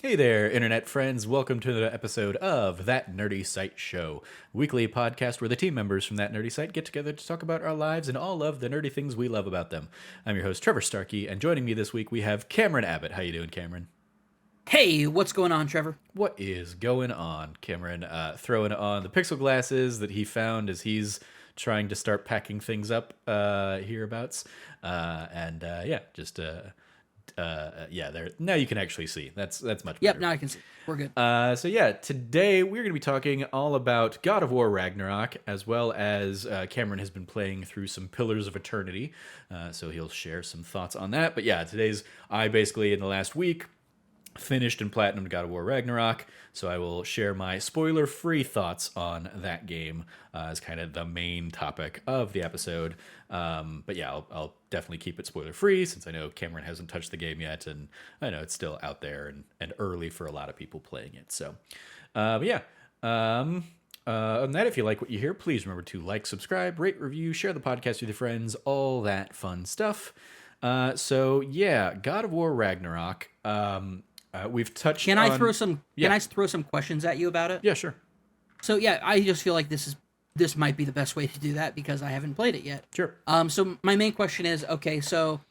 Hey there, internet friends. Welcome to another episode of That Nerdy Site Show, a weekly podcast where the team members from That Nerdy Site get together to talk about our lives and all of the nerdy things we love about them. I'm your host, Trevor Starkey, and joining me this week we have Cameron Abbott. How you doing, Cameron? Hey, what's going on, Trevor? What is going on? Cameron throwing on the pixel glasses that he found as he's trying to start packing things up hereabouts. There. Now you can actually see. That's much Yep, better. now I can see. We're good. Today we're going to be talking all about God of War Ragnarok, as well as Cameron has been playing through some Pillars of Eternity, so he'll share some thoughts on that. But yeah, I basically in the last week finished and platinumed God of War Ragnarok, so I will share my spoiler-free thoughts on that game as kind of the main topic of the episode. I'll definitely keep it spoiler-free since I know Cameron hasn't touched the game yet, and I know it's still out there and early for a lot of people playing it. So, other than that, if you like what you hear, please remember to like, subscribe, rate, review, share the podcast with your friends, all that fun stuff. God of War Ragnarok. We've touched. Can on... I throw some? Yeah. Can I throw some questions at you about it? Yeah, sure. So yeah, I just feel like this might be the best way to do that because I haven't played it yet. Sure. So my main question is, okay, so,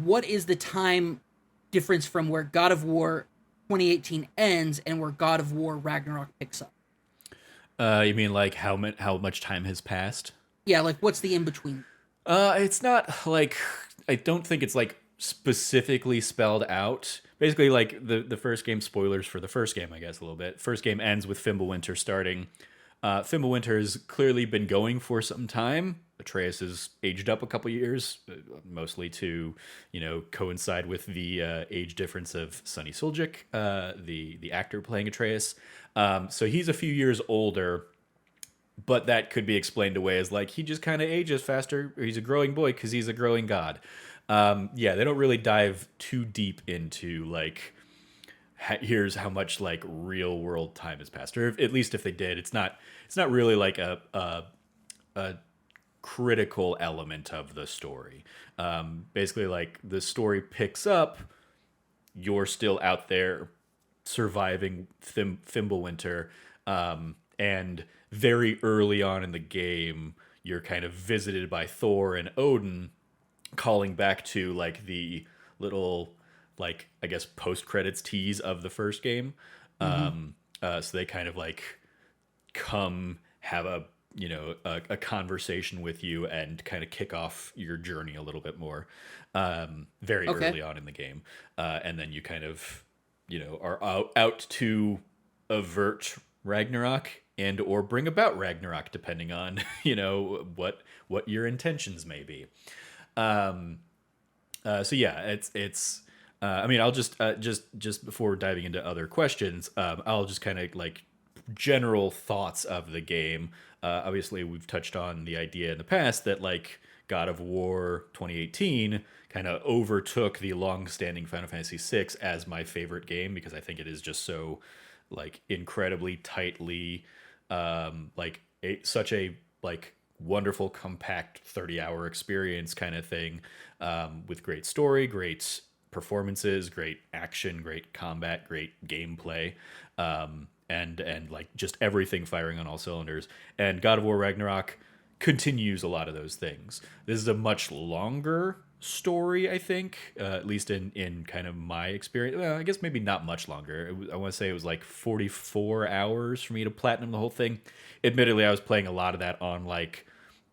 what is the time difference from where God of War 2018 ends and where God of War Ragnarok picks up? You mean like how much time has passed? Yeah, like what's the in between? It's not like I don't think it's like specifically spelled out. Basically, like the first game, spoilers for the first game, I guess a little bit. First game ends with Fimbulwinter starting. Fimbulwinter has clearly been going for some time. Atreus has aged up a couple years, mostly to coincide with the age difference of Sonny Suljic, the actor playing Atreus. So he's a few years older, but that could be explained away as like he just kind of ages faster. Or he's a growing boy because he's a growing god. They don't really dive too deep into like here's how much like real world time has passed, or at least if they did, it's not really like a critical element of the story. Basically, like the story picks up, you're still out there surviving Fimbulwinter, and very early on in the game, you're kind of visited by Thor and Odin, calling back to like the little like I guess post credits tease of the first game. So they kind of like come have a conversation with you and kind of kick off your journey a little bit more very Okay. early on in the game, and then you kind of are out to avert Ragnarok and or bring about Ragnarok depending on what your intentions may be. It's I mean, I'll just before diving into other questions, I'll just kind of like general thoughts of the game. Obviously, we've touched on the idea in the past that like God of War 2018 kind of overtook the long-standing Final Fantasy VI as my favorite game because I think it is just so like incredibly tightly such a like wonderful compact 30-hour experience kind of thing, with great story, great performances, great action, great combat, great gameplay, and like just everything firing on all cylinders. And God of War Ragnarok continues a lot of those things. This is a much longer story, I think, at least in kind of my experience. Well, I guess maybe not much longer. I want to say it was like 44 hours for me to platinum the whole thing. Admittedly, I was playing a lot of that on like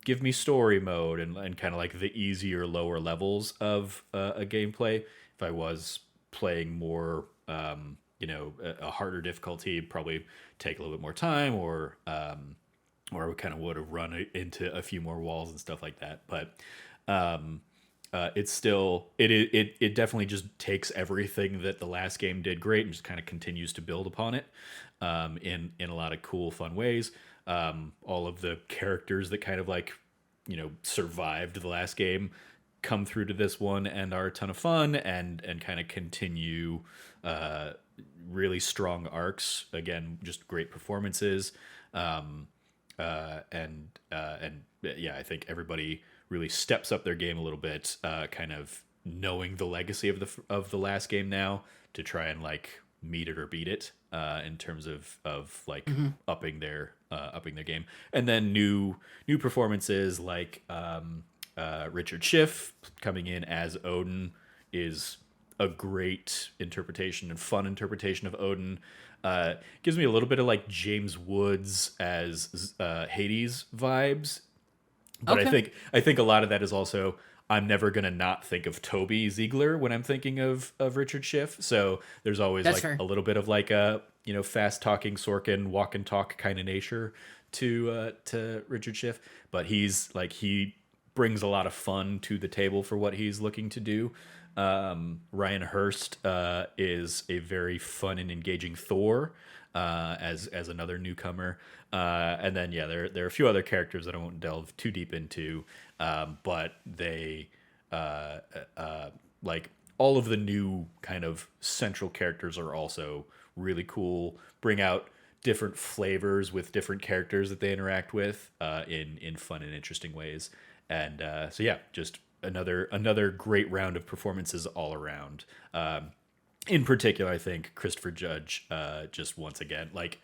give me story mode and kind of like the easier lower levels of a gameplay. If I was playing more a harder difficulty, it'd probably take a little bit more time, or we kind of would have run into a few more walls and stuff like that. But it's still it definitely just takes everything that the last game did great and just kind of continues to build upon it, in a lot of cool fun ways. All of the characters that kind of like survived the last game come through to this one and are a ton of fun and kind of continue really strong arcs. Again, just great performances. I think everybody really steps up their game a little bit, kind of knowing the legacy of the last game now to try and like meet it or beat it in terms of like Mm-hmm. upping their game, and then new performances like Richard Schiff coming in as Odin is a great interpretation and fun interpretation of Odin. Gives me a little bit of like James Woods as Hades vibes, but Okay, I think a lot of that is also I'm never gonna not think of Toby Ziegler when I'm thinking of Richard Schiff. So there's always that's like fair. a little bit of like a fast talking Sorkin walk and talk kind of nature to Richard Schiff, but he brings a lot of fun to the table for what he's looking to do. Ryan Hurst is a very fun and engaging Thor as another newcomer, and then yeah, there are a few other characters that I won't delve too deep into, but they like all of the new kind of central characters are also really cool. Bring out different flavors with different characters that they interact with in fun and interesting ways. And so yeah, just another great round of performances all around. In particular, I think Christopher Judge just once again like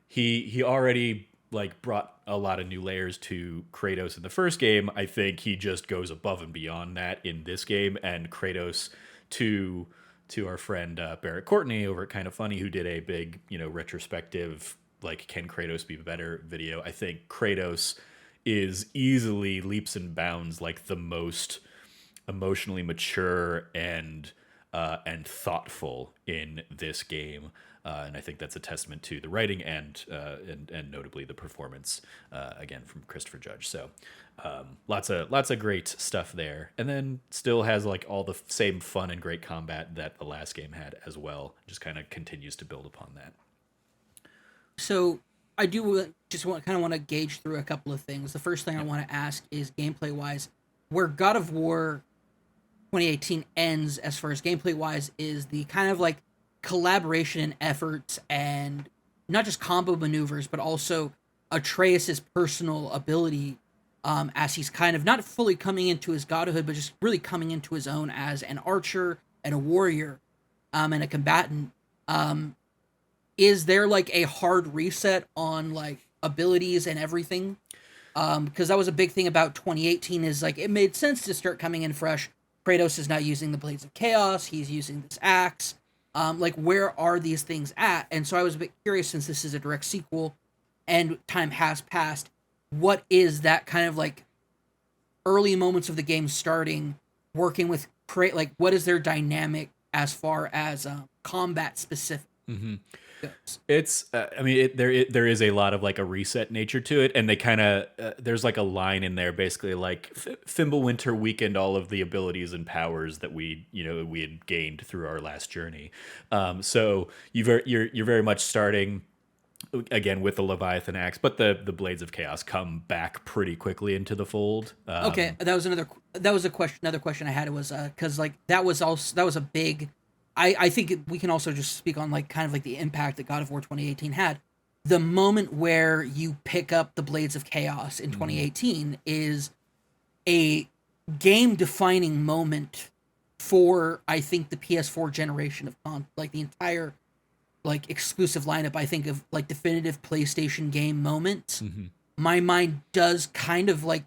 he already like brought a lot of new layers to Kratos in the first game. I think he just goes above and beyond that in this game, and Kratos to our friend Barrett Courtney over at Kind of Funny, who did a big retrospective like can Kratos be better video. I think Kratos is easily leaps and bounds like the most emotionally mature and thoughtful in this game, and I think that's a testament to the writing and notably the performance again from Christopher Judge. So lots of great stuff there, and then still has like all the same fun and great combat that the last game had as well. Just kind of continues to build upon that. So I do just want to gauge through a couple of things. The first thing I want to ask is gameplay wise, where God of War 2018 ends as far as gameplay wise is the kind of like collaboration and efforts and not just combo maneuvers but also Atreus's personal ability, as he's kind of not fully coming into his godhood but just really coming into his own as an archer and a warrior, and a combatant. Is there like a hard reset on like abilities and everything? Because that was a big thing about 2018 is like it made sense to start coming in fresh. Kratos is now using the Blades of Chaos. He's using this axe. Like, where are these things at? And so I was a bit curious, since this is a direct sequel and time has passed, what is that kind of like early moments of the game starting, working with like what is their dynamic as far as combat specific goes? It's, I mean, there is a lot of like a reset nature to it, and they kind of there's like a line in there, basically like Fimbulwinter weakened all of the abilities and powers that we had gained through our last journey. So you're very much starting again with the Leviathan axe, but the Blades of Chaos come back pretty quickly into the fold. Okay, that was a question. Another question I had was because like that was a big. I think we can also just speak on like kind of like the impact that God of War 2018 had. The moment where you pick up the Blades of Chaos in 2018 is a game defining moment for I think the PS4 generation of like the entire like exclusive lineup. I think of like definitive PlayStation game moments. My mind does kind of like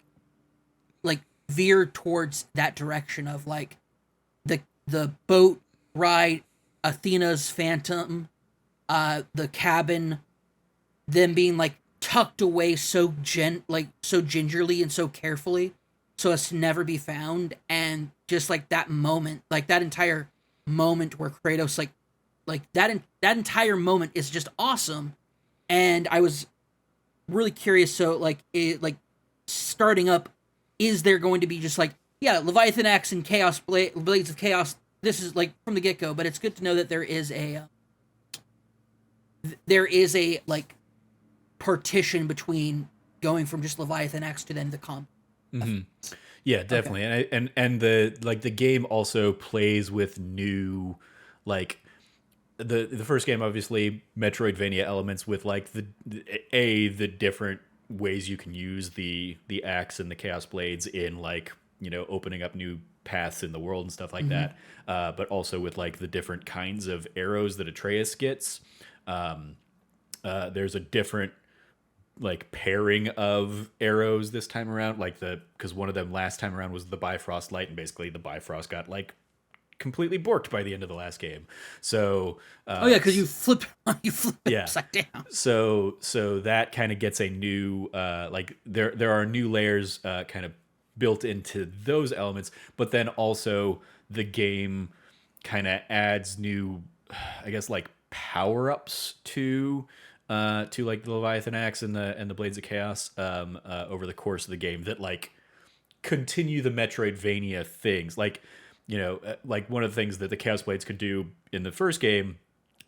veer towards that direction of like the boat ride, Athena's Phantom, the cabin, them being like tucked away so so gingerly and so carefully so as to never be found, and just like that moment, like that entire moment where Kratos like that entire moment is just awesome. And I was really curious, so like like starting up, is there going to be just like Leviathan Axe and Blades of Chaos? This is like from the get-go, but it's good to know that there is a like partition between going from just Leviathan X to then the comp. Yeah, definitely. Okay. And the like the game also plays with new like the first game, obviously Metroidvania elements with like the different ways you can use the axe and the chaos blades in like opening up new paths in the world and stuff like that. But also with like the different kinds of arrows that Atreus gets. There's a different like pairing of arrows this time around, like because one of them last time around was the Bifrost Light, and basically the Bifrost got like completely borked by the end of the last game. So Oh yeah, because you flip it yeah. upside down. So that kind of gets a new like there are new layers kind of built into those elements, but then also the game kind of adds new, I guess, like power ups to like the Leviathan axe and the Blades of Chaos over the course of the game that like continue the Metroidvania things. Like, you know, like one of the things that the Chaos Blades could do in the first game,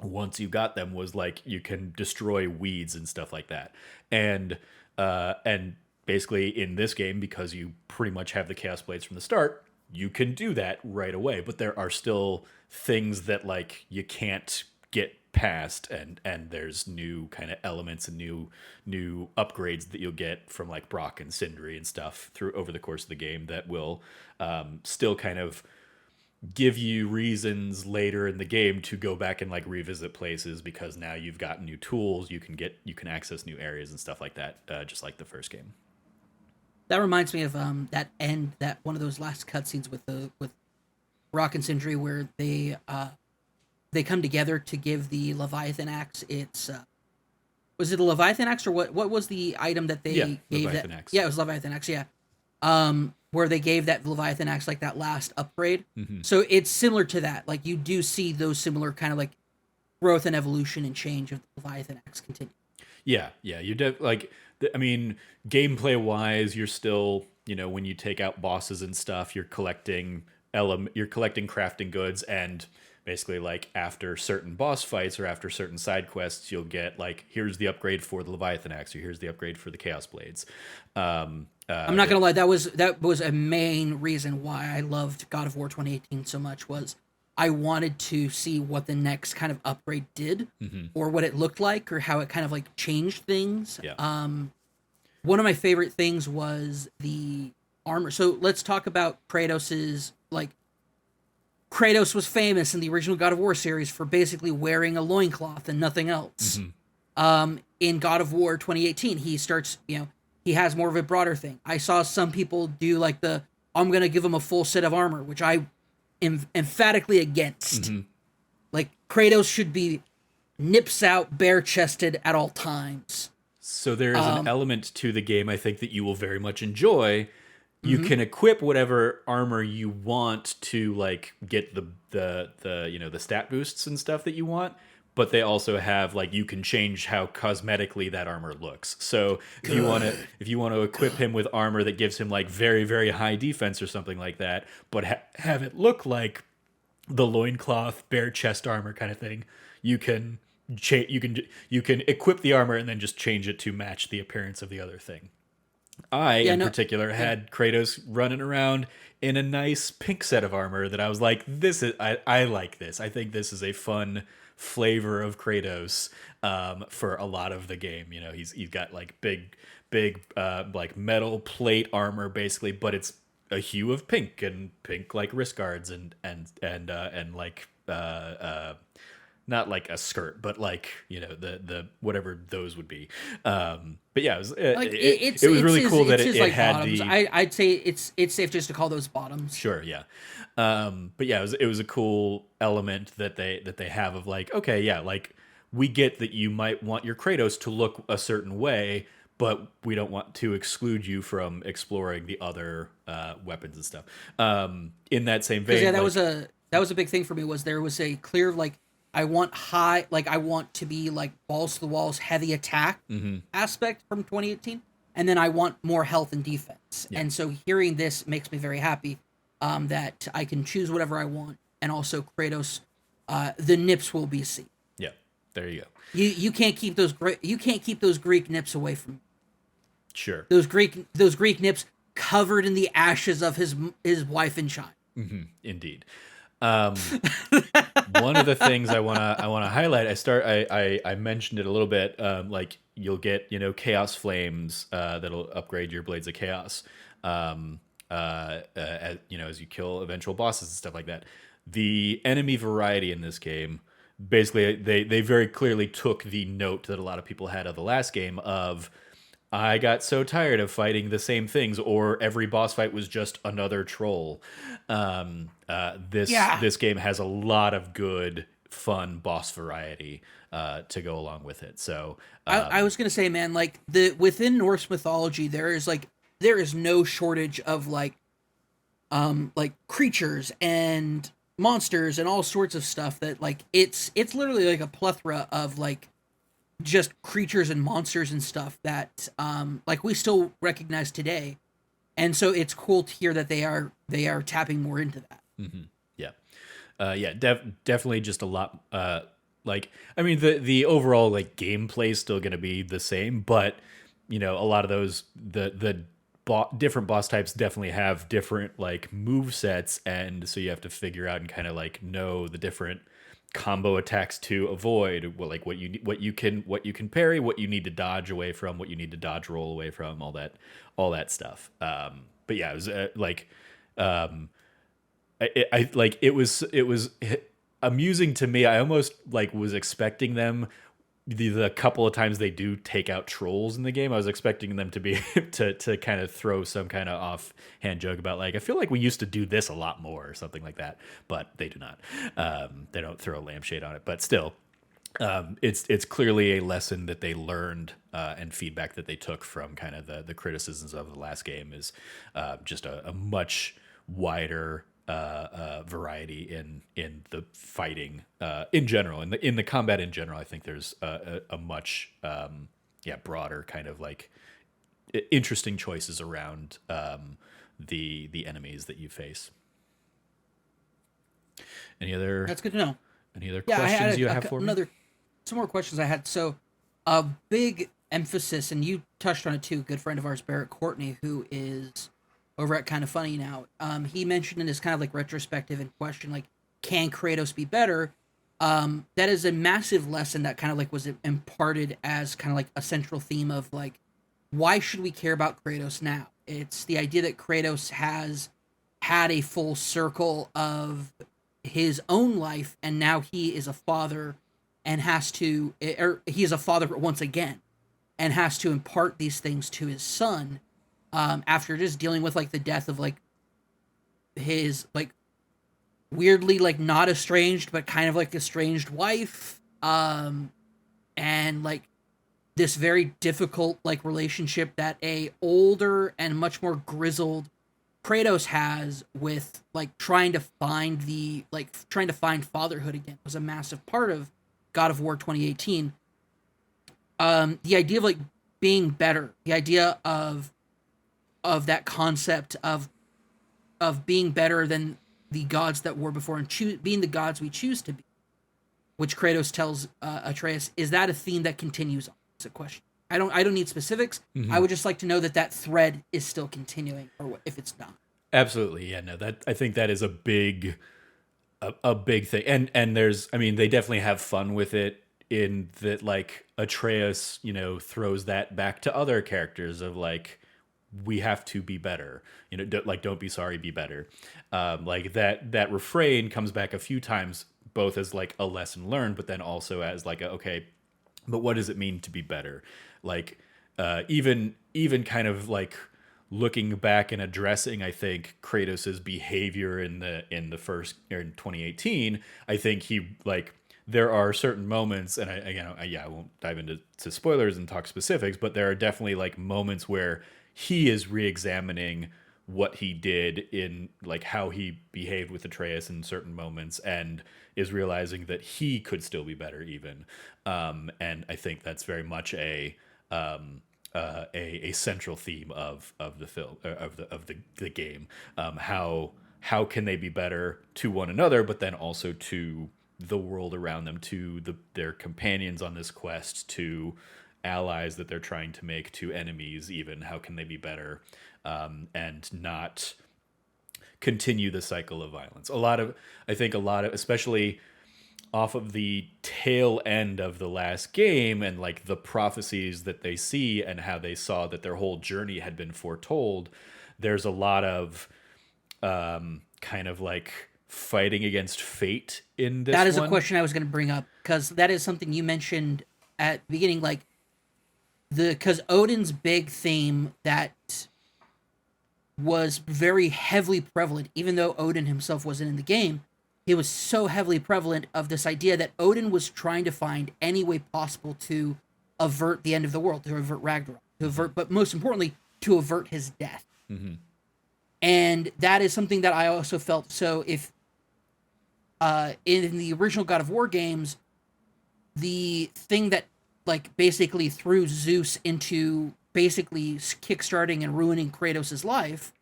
once you got them, was like you can destroy weeds and stuff like that. And basically in this game, because you pretty much have the Chaos Blades from the start, you can do that right away. But there are still things that like you can't get past, and there's new kind of elements and new upgrades that you'll get from like Brock and Sindri and stuff through over the course of the game that will still kind of give you reasons later in the game to go back and like revisit places, because now you've got new tools, you can access new areas and stuff like that, just like the first game. That reminds me of that one of those last cutscenes with Brock and Sindri, where they come together to give the Leviathan axe its was it a Leviathan axe, or what was the item that they gave Leviathan that axe. Yeah, it was Leviathan axe, yeah. Where they gave that Leviathan axe like that last upgrade. So it's similar to that. Like you do see those similar kind of like growth and evolution and change of the Leviathan axe continue. Yeah, you like I mean, gameplay wise, you're still, you know, when you take out bosses and stuff, you're collecting crafting goods, and basically like after certain boss fights or after certain side quests, you'll get like, here's the upgrade for the Leviathan axe, or here's the upgrade for the Chaos Blades. I'm not gonna lie, that was a main reason why I loved God of War 2018 so much, was I wanted to see what the next kind of upgrade did, or what it looked like, or how it kind of like changed things. Yeah. One of my favorite things was the armor. So let's talk about Kratos's, like, Kratos was famous in the original God of War series for basically wearing a loincloth and nothing else. In God of War 2018, he starts, he has more of a broader thing. I saw some people do like I'm going to give him a full set of armor, which I am emphatically against. Like, Kratos should be nips out, bare-chested at all times. So there is an element to the game, I think, that you will very much enjoy. You can equip whatever armor you want to like get the stat boosts and stuff that you want, but they also have like, you can change how cosmetically that armor looks. So if you want to equip him with armor that gives him like very, very high defense or something like that, but have it look like the loincloth bare chest armor kind of thing, you can equip the armor and then just change it to match the appearance of the other thing. In particular had Kratos running around in a nice pink set of armor that I was like, I like this. I think this is a fun flavor of Kratos for a lot of the game. You know, he's got like big like metal plate armor basically, but it's a hue of pink, and pink like wrist guards and like not like a skirt, but like, the whatever those would be. But yeah, it was really cool that it had bottoms. the. I'd say it's safe just to call those bottoms. Sure, yeah. But yeah, it was a cool element that they have of like, okay, yeah, like we get that you might want your Kratos to look a certain way, but we don't want to exclude you from exploring the other weapons and stuff. In that same vein, yeah, that was a big thing for me. Was there was a clear like, I want to be like balls to the walls, heavy attack aspect from 2018, and then I want more health and defense. Yeah. And so hearing this makes me very happy that I can choose whatever I want, and also Kratos, the nips will be seen. Yeah, there you go. You can't keep those Greek nips away from me. Sure. Those Greek nips covered in the ashes of his wife and child. Indeed. One of the things I wanna highlight, I mentioned it a little bit. Like you'll get Chaos Flames that'll upgrade your Blades of Chaos. as you kill eventual bosses and stuff like that. The enemy variety in this game, basically, they very clearly took the note that a lot of people had of the last game of, I got so tired of fighting the same things, or every boss fight was just another troll. This Yeah. this game has a lot of good, fun boss variety to go along with it. So I was gonna say, man, like the within Norse mythology, there is no shortage of like creatures and monsters and all sorts of stuff that like it's literally like a plethora of like just creatures and monsters and stuff that like we still recognize today. And so it's cool to hear that they are tapping more into that. yeah, definitely just a lot. Like, I mean, the overall like gameplay is still going to be the same, but a lot of those different boss types definitely have different like move sets, and so you have to figure out and kind of like know the different combo attacks to avoid, like what you can parry, what you need to dodge away from, what you need to dodge roll away from, all that stuff. But yeah, it was um it was amusing to me. I almost like was expecting them, the couple of times they do take out trolls in the game, I was expecting them to be to kind of throw some kind of offhand joke about like, I feel like we used to do this a lot more or something like that, but they do not. They don't throw a lampshade on it, but still, it's clearly a lesson that they learned, and feedback that they took from kind of the criticisms of the last game is just a much wider variety in the fighting in general, in the combat in general. I think there's a much broader kind of like interesting choices around the enemies that you face. Any other That's good to know. any other Yeah, I questions had you have for me? another some more questions I had. So a big emphasis, and you touched on it too. Good friend of ours, Barrett Courtney, who is over at Kind of Funny now. He mentioned in his kind of like retrospective and question, like, can Kratos be better? That is a massive lesson that kind of like was imparted as kind of like a central theme of like, why should we care about Kratos now? It's the idea that Kratos has had a full circle of his own life, and now he is a father and has to, or he is a father once again, and has to impart these things to his son, after just dealing with like the death of like his like weirdly like not estranged but kind of like estranged wife, and like this very difficult like relationship that a older and much more grizzled Kratos has with like trying to find fatherhood again was a massive part of God of War 2018. The idea of like being better, the idea of that concept of being better than the gods that were before and being the gods we choose to be, which Kratos tells Atreus, is that a theme that continues on? It's a question. I don't need specifics. I would just like to know that that thread is still continuing, or if it's not. Absolutely, yeah. No, that I think that is a big thing, and there's, I mean, they definitely have fun with it in that, like Atreus, throws that back to other characters of like, we have to be better, don't be sorry, be better. Like that refrain comes back a few times, both as like a lesson learned, but then also as like okay, but what does it mean to be better? Like even kind of like looking back and addressing, I think, Kratos's behavior in the first, or in 2018, I think he like, there are certain moments, and I won't dive into spoilers and talk specifics, but there are definitely like moments where he is re-examining what he did, in like how he behaved with Atreus in certain moments, and is realizing that he could still be better even. And I think that's very much a central theme of the film, of the game. How can they be better to one another, but then also to the world around them, to their companions on this quest, to allies that they're trying to make, to enemies even. How can they be better, and not continue the cycle of violence? I think a lot of, especially off of the tail end of the last game, and like the prophecies that they see, and how they saw that their whole journey had been foretold, there's a lot of kind of like fighting against fate in That this is a one. question I was going to bring up because that is something you mentioned at the beginning, like because Odin's big theme that was very heavily prevalent, even though Odin himself wasn't in the game. He was so heavily prevalent of this idea that Odin was trying to find any way possible to avert the end of the world, to avert Ragnarok, to avert, but most importantly, to avert his death. Mm-hmm. And that is something that I also felt. So if in the original God of War games, the thing that like basically threw Zeus into basically kickstarting and ruining Kratos' life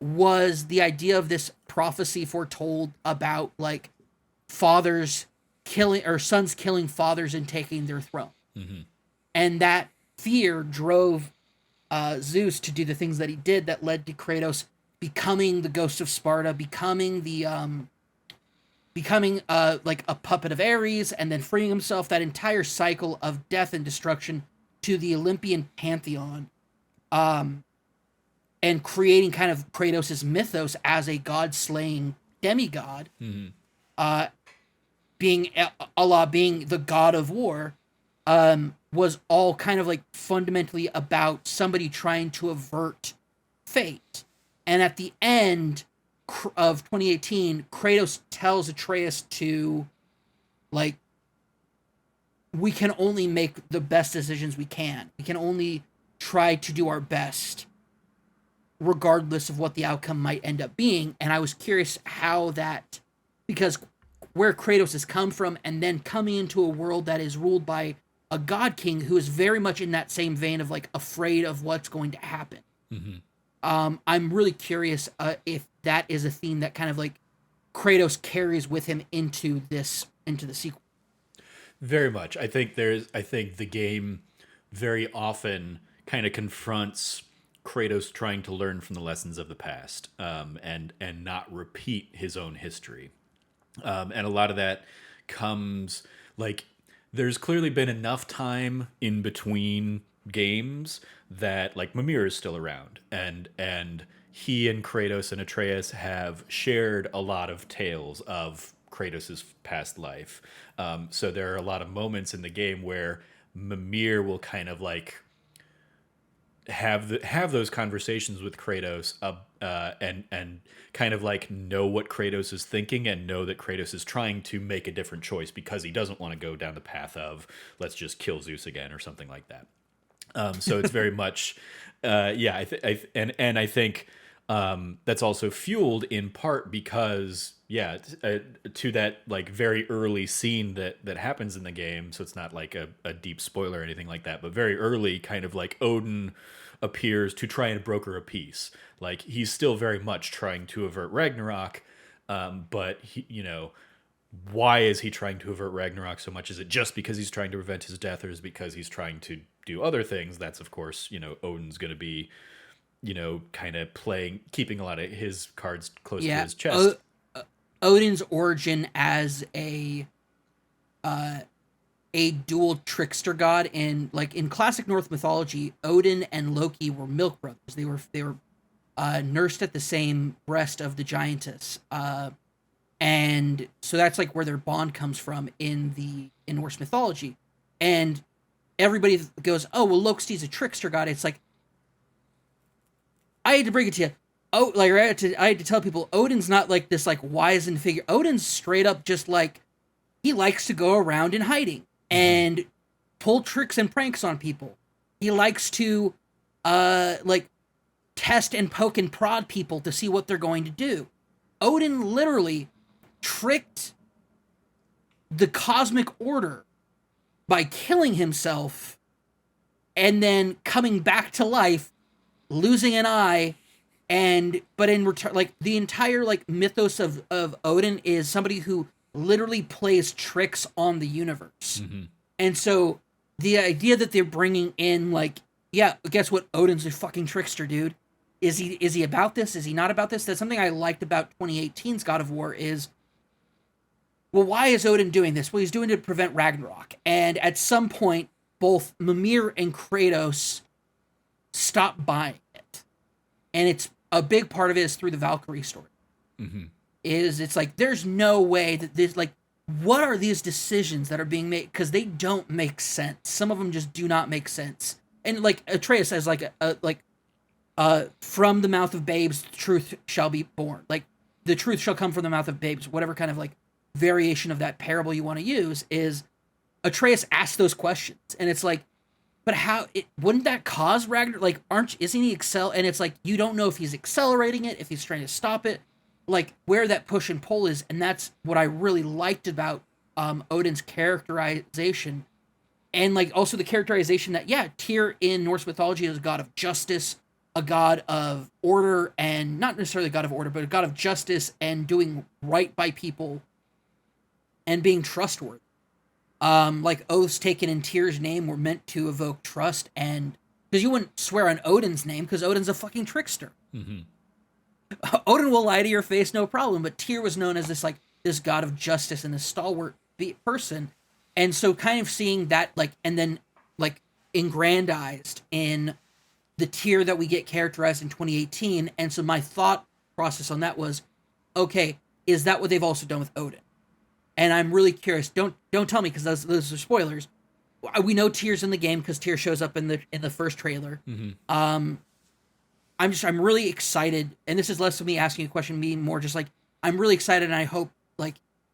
was the idea of this prophecy foretold about like fathers killing or sons killing fathers and taking their throne. Mm-hmm. And that fear drove Zeus to do the things that he did that led to Kratos becoming the ghost of Sparta, becoming like a puppet of Ares, and then freeing himself. That entire cycle of death and destruction to the Olympian pantheon, and creating kind of Kratos' mythos as a god-slaying demigod, Mm-hmm. being Allah being the god of war, was all kind of like fundamentally about somebody trying to avert fate. And at the end of 2018, Kratos tells Atreus to, like, we can only make the best decisions we can. We can only try to do our best, regardless of what the outcome might end up being. And I was curious how that, because where Kratos has come from, and then coming into a world that is ruled by a god king who is very much in that same vein of like afraid of what's going to happen. Mm-hmm. I'm really curious if that is a theme that kind of like Kratos carries with him into the sequel. Very much. I think the game very often kind of confronts Kratos trying to learn from the lessons of the past, and not repeat his own history. And a lot of that comes like there's clearly been enough time in between games that like Mimir is still around, and he and Kratos and Atreus have shared a lot of tales of Kratos' past life. So there are a lot of moments in the game where Mimir will kind of like have those conversations with Kratos, and kind of like know what Kratos is thinking, and know that Kratos is trying to make a different choice because he doesn't want to go down the path of let's just kill Zeus again or something like that. So it's very much, yeah. I think that's also fueled in part because, yeah, to that like very early scene that happens in the game. So it's not like a deep spoiler or anything like that, but very early, kind of like Odin appears to try and broker a peace. Like he's still very much trying to avert Ragnarok, but why is he trying to avert Ragnarok so much? Is it just because he's trying to prevent his death, or is it because he's trying to do other things? That's of course, Odin's going to be, kind of keeping a lot of his cards close to his chest. Odin's origin as a dual trickster god in classic Norse mythology, Odin and Loki were milk brothers. They were nursed at the same breast of the giantess. And so that's like where their bond comes from in Norse mythology. And everybody goes, "Oh, well, Loki's a trickster god." It's like, I had to break it to you. Oh, like I had to tell people Odin's not like this like wizened figure. Odin's straight up just like he likes to go around in hiding and pull tricks and pranks on people. He likes to like test and poke and prod people to see what they're going to do. Odin literally tricked the cosmic order by killing himself and then coming back to life, losing an eye, but in return, like the entire like mythos of Odin is somebody who literally plays tricks on the universe. Mm-hmm. And so the idea that they're bringing in like, yeah, guess what? Odin's a fucking trickster, dude. Is he about this? Is he not about this? That's something I liked about 2018's God of War is, well, why is Odin doing this? Well, he's doing it to prevent Ragnarok. And at some point, both Mimir and Kratos stop buying it. And it's a big part of it is through the Valkyrie story. Is it's like there's no way that this like what are these decisions that are being made because they don't make sense. Some of them just do not make sense. And like Atreus says, from the mouth of babes, the truth shall be born. Like the truth shall come from the mouth of babes. Whatever kind of like variation of that parable you want to use is Atreus asks those questions, and it's like, but how wouldn't that cause Ragnar? Like, isn't he and it's like you don't know if he's accelerating it, if he's trying to stop it, like where that push and pull is, and that's what I really liked about Odin's characterization, and like also the characterization that Tyr in Norse mythology is a god of justice, a god of order, and not necessarily a god of order, but a god of justice and doing right by people and being trustworthy. Like oaths taken in Tyr's name were meant to evoke trust, and because you wouldn't swear on Odin's name because Odin's a fucking trickster. Odin will lie to your face, no problem. But Tyr was known as this god of justice and this stalwart person, and so kind of seeing that and then aggrandized in the Tyr that we get characterized in 2018. And so my thought process on that was, okay, is that what they've also done with Odin? And I'm really curious. Don't tell me because those are spoilers. We know Tyr's in the game because Tyr shows up in the first trailer. I'm really excited, and this is less of me asking a question, me more just like I'm really excited, and I hope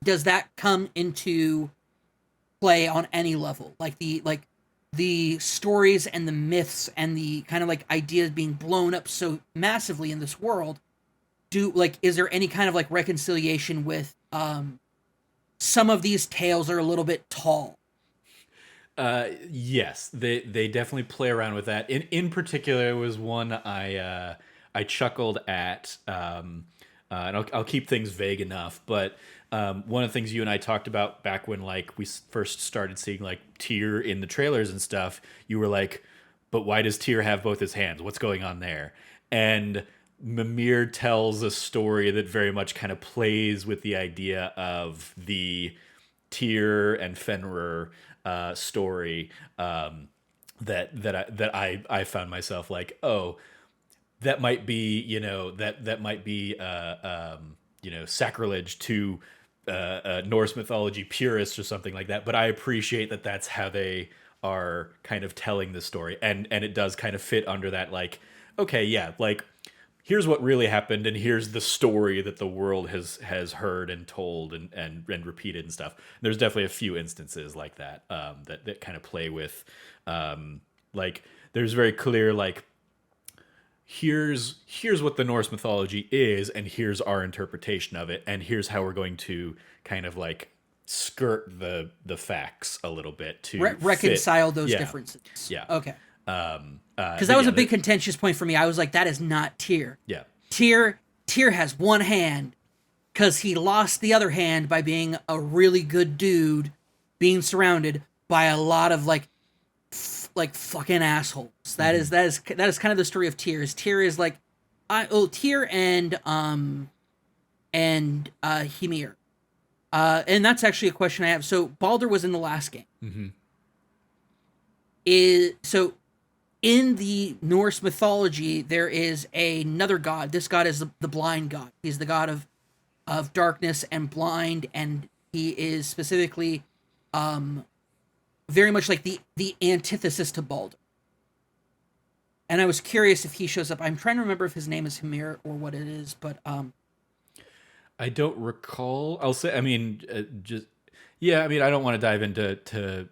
does that come into play on any level? The stories and the myths and the kind of ideas being blown up so massively in this world. Is there any kind of reconciliation with some of these tales are a little bit tall? Yes, they definitely play around with that. In particular, was one I chuckled at, and I'll keep things vague enough. But one of the things you and I talked about back when we first started seeing Tyr in the trailers and stuff, you were like, "But why does Tyr have both his hands? What's going on there?" And Mimir tells a story that very much kind of plays with the idea of the Tyr and Fenrir story that I found myself like, oh, that might be that might be sacrilege to Norse mythology purists or something like that. But I appreciate that that's how they are kind of telling the story, and it does kind of fit under that okay, yeah, here's what really happened, and here's the story that the world has heard and told and repeated and stuff. There's definitely a few instances like that that kind of play with there's very clear here's what the Norse mythology is, and here's our interpretation of it, and here's how we're going to kind of skirt the facts a little bit to reconcile those differences. Yeah. Okay. Because that was a big contentious point for me. I was like, that is not Tyr. Yeah. Tyr has one hand because he lost the other hand by being a really good dude, being surrounded by a lot of fucking assholes. That is kind of the story of Tyr. Tyr is Tyr and Hymir. And that's actually a question I have. So Baldur was in the last game. So in the Norse mythology, there is another god. This god is the blind god. He's the god of darkness and blind, and he is specifically very much like the antithesis to Baldur. And I was curious if he shows up. I'm trying to remember if his name is Hymir or what it is, but I don't recall. I'll say, I mean, I don't want to dive into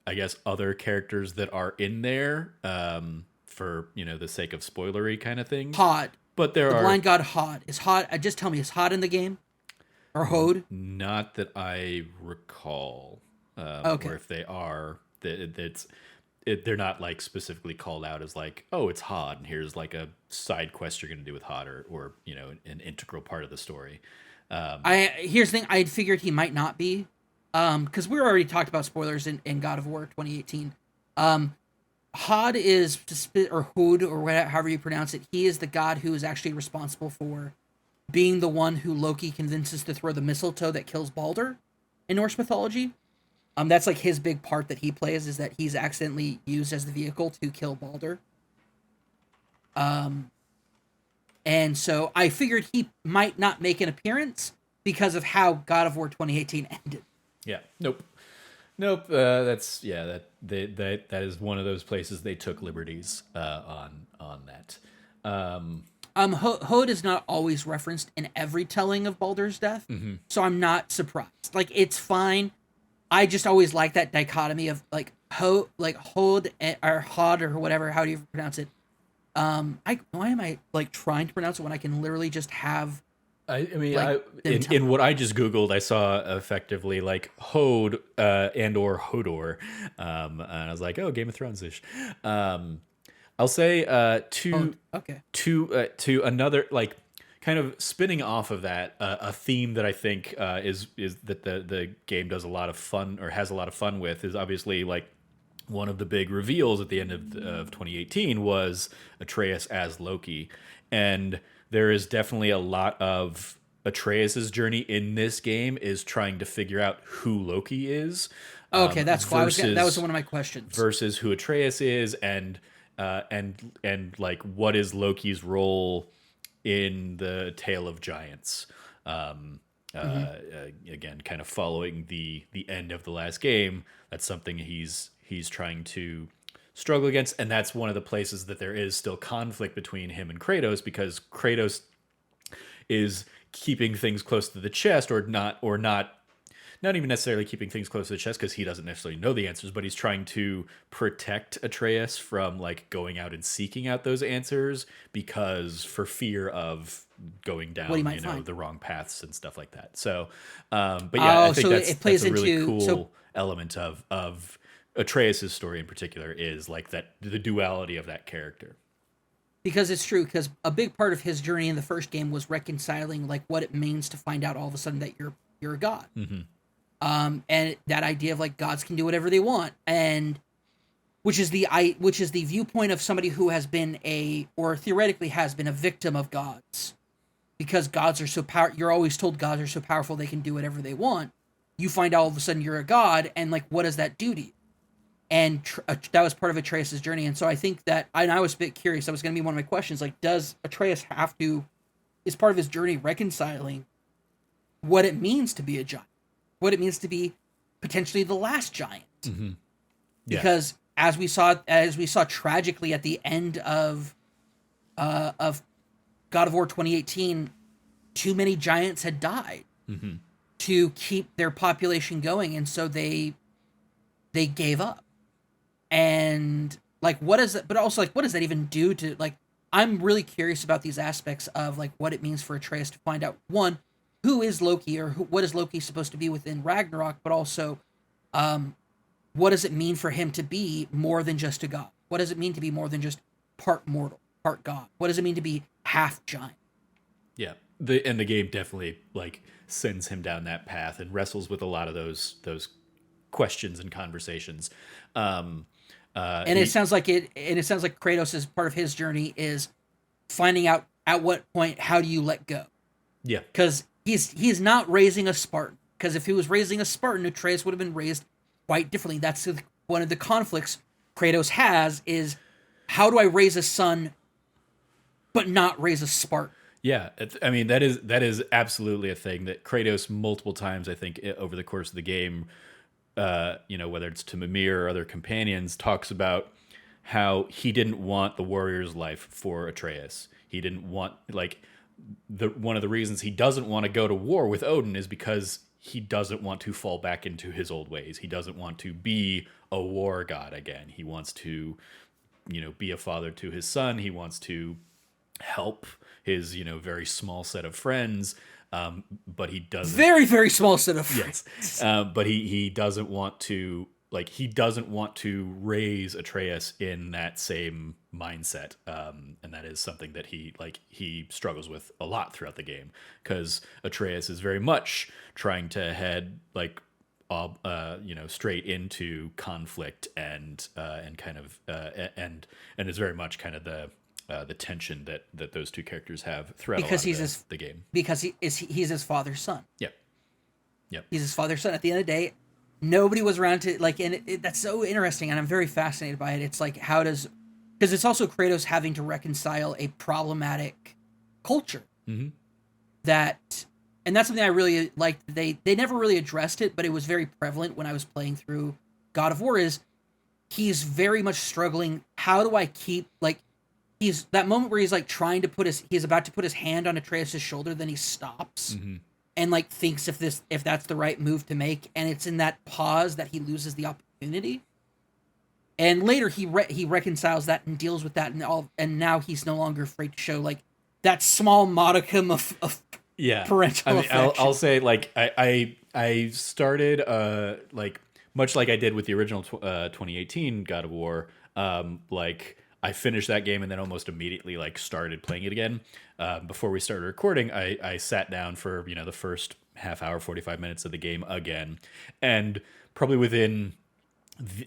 I guess other characters that are in there for the sake of spoilery kind of thing. Hod, but the blind god Hod is Hod. Just tell me, is Hod in the game or Hod? Not that I recall. Okay. Or if they are, they're not specifically called out as oh, it's Hod, and here's a side quest you're going to do with Hod, or an integral part of the story. Here's the thing. I figured he might not be. Because we already talked about spoilers in God of War 2018. Hod is, or Hod, or whatever, however you pronounce it, he is the god who is actually responsible for being the one who Loki convinces to throw the mistletoe that kills Baldur in Norse mythology. That's his big part that he plays, is that he's accidentally used as the vehicle to kill Baldur. And so I figured he might not make an appearance because of how God of War 2018 ended. Yeah. Nope. Nope. That is one of those places they took liberties on that. Um, Hode is not always referenced in every telling of Baldur's death, so I'm not surprised. Like, it's fine. I just always like that dichotomy of like Hode or Hod or whatever, how do you pronounce it? Why am I like trying to pronounce it when I can literally just have I mean, like in what I just Googled, I saw effectively like Hode and or Hodor, and I was like, oh, Game of Thrones ish. I'll say okay. to another like kind of spinning off of that, a theme that I think is that the game does a lot of fun or has a lot of fun with is obviously like one of the big reveals at the end of 2018 was Atreus as Loki, and there is definitely a lot of Atreus's journey in this game is trying to figure out who Loki is. Okay, that's why that was versus one of my questions. versus who Atreus is, and like what is Loki's role in the Tale of Giants. Again, kind of following the end of the last game. That's something he's trying to struggle against, and that's one of the places that there is still conflict between him and Kratos, because Kratos is keeping things close to the chest, or not even necessarily keeping things close to the chest because he doesn't necessarily know the answers, but he's trying to protect Atreus from like going out and seeking out those answers, because for fear of going down the wrong paths and stuff like that. So but yeah, I think that's a really cool element of Atreus's story in particular, is like that the duality of that character. Because it's true, because a big part of his journey in the first game was reconciling like what it means to find out all of a sudden that you're a god. And that idea of like gods can do whatever they want, and which is the viewpoint of somebody who has been or theoretically has been a victim of gods, because gods are so you're always told gods are so powerful they can do whatever they want. You find out all of a sudden you're a god, and like what does that do to you? And that was part of Atreus' journey, and so I think that I was a bit curious. That was going to be one of my questions. Like, does Atreus is part of his journey reconciling what it means to be a giant? What it means to be potentially the last giant, Yeah. Because as we saw tragically at the end of God of War 2018, too many giants had died to keep their population going, and so they gave up. And like, what is it? But also, like, what does that even do to like? I'm really curious about these aspects of like what it means for Atreus to find out, one, who is Loki, or what is Loki supposed to be within Ragnarok, but also, what does it mean for him to be more than just a god? What does it mean to be more than just part mortal, part god? What does it mean to be half giant? Yeah, the game definitely like sends him down that path and wrestles with a lot of those questions and conversations. And it sounds like Kratos, as part of his journey, is finding out at what point, how do you let go? Yeah, because he's not raising a Spartan. Because if he was raising a Spartan, Atreus would have been raised quite differently. That's one of the conflicts Kratos has, is how do I raise a son but not raise a Spartan? Yeah, I mean that is absolutely a thing that Kratos multiple times, I think, over the course of the game, whether it's to Mimir or other companions, talks about how he didn't want the warrior's life for Atreus. He didn't want one of the reasons he doesn't want to go to war with Odin is because he doesn't want to fall back into his old ways. He doesn't want to be a war god again. He wants to, be a father to his son. He wants to help his, very small set of friends. But he doesn't. Very, very small set of friends. Yes. But he doesn't want to, raise Atreus in that same mindset. And that is something that he struggles with a lot throughout the game, because Atreus is very much trying to head straight into conflict and kind of and it's very much kind of the tension that those two characters have throughout the game. Because he's his father's son. Yep. He's his father's son. At the end of the day, nobody was around to that's so interesting, and I'm very fascinated by it. It's like, because it's also Kratos having to reconcile a problematic culture Hmm. that, and that's something I really liked. They never really addressed it, but it was very prevalent when I was playing through God of War. Is he's very much struggling. How do I keep like he's that moment where he's like trying to he's about to put his hand on Atreus's shoulder, then he stops Hmm. and like thinks if that's the right move to make, and it's in that pause that he loses the opportunity. And later he reconciles that and deals with that, and now he's no longer afraid to show like that small modicum of Yeah, I parental mean, I'll affection. say like I started like much like I did with the original 2018 God of War. Like I finished that game and then almost immediately like started playing it again. Before we started recording, I sat down for the first half hour, 45 minutes of the game again, and probably within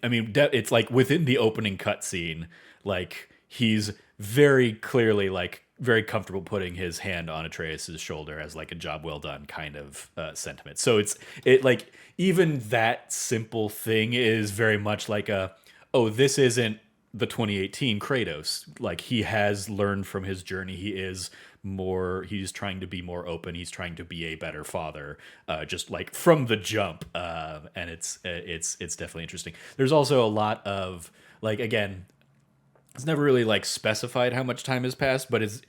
I mean, it's like within the opening cutscene, like he's very clearly like very comfortable putting his hand on Atreus's shoulder as like a job well done kind of sentiment. So it like even that simple thing is very much like a oh, this isn't the 2018 Kratos. Like he has learned from his journey. He's trying to be more open. He's trying to be a better father, just like from the jump. And it's definitely interesting. There's also a lot of like again, it's never really like specified how much time has passed, but it's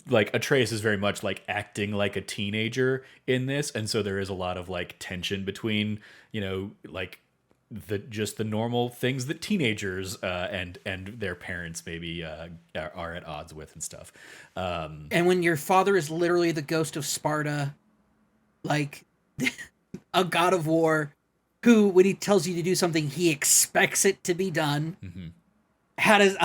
like Atreus is very much like acting like a teenager in this, and so there is a lot of like tension between like the normal things that teenagers and their parents maybe are at odds with and stuff. And when your father is literally the ghost of Sparta, like a god of war, who when he tells you to do something, he expects it to be done. Hmm. How does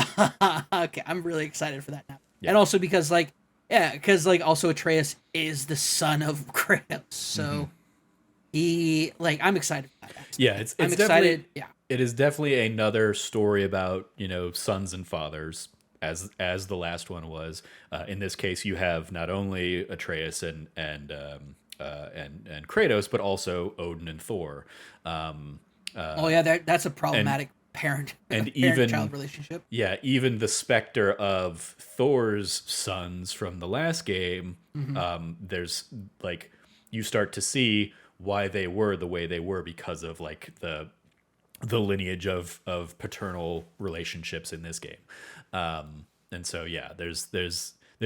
okay? I'm really excited for that now, Yeah. and also because like yeah, because like also Atreus is the son of Kratos, Hmm. so he like I'm excited about that. Yeah, I'm it's definitely excited. Yeah. it is definitely another story about sons and fathers as the last one was. In this case, you have not only Atreus and Kratos, but also Odin and Thor. Um, Oh yeah, that's a and problematic parent and parent child even relationship. yeah, even the specter of Thor's sons from the last game, Hmm. there's like you start to see why they were the way they were because of like the lineage of paternal relationships in this game. And so yeah, they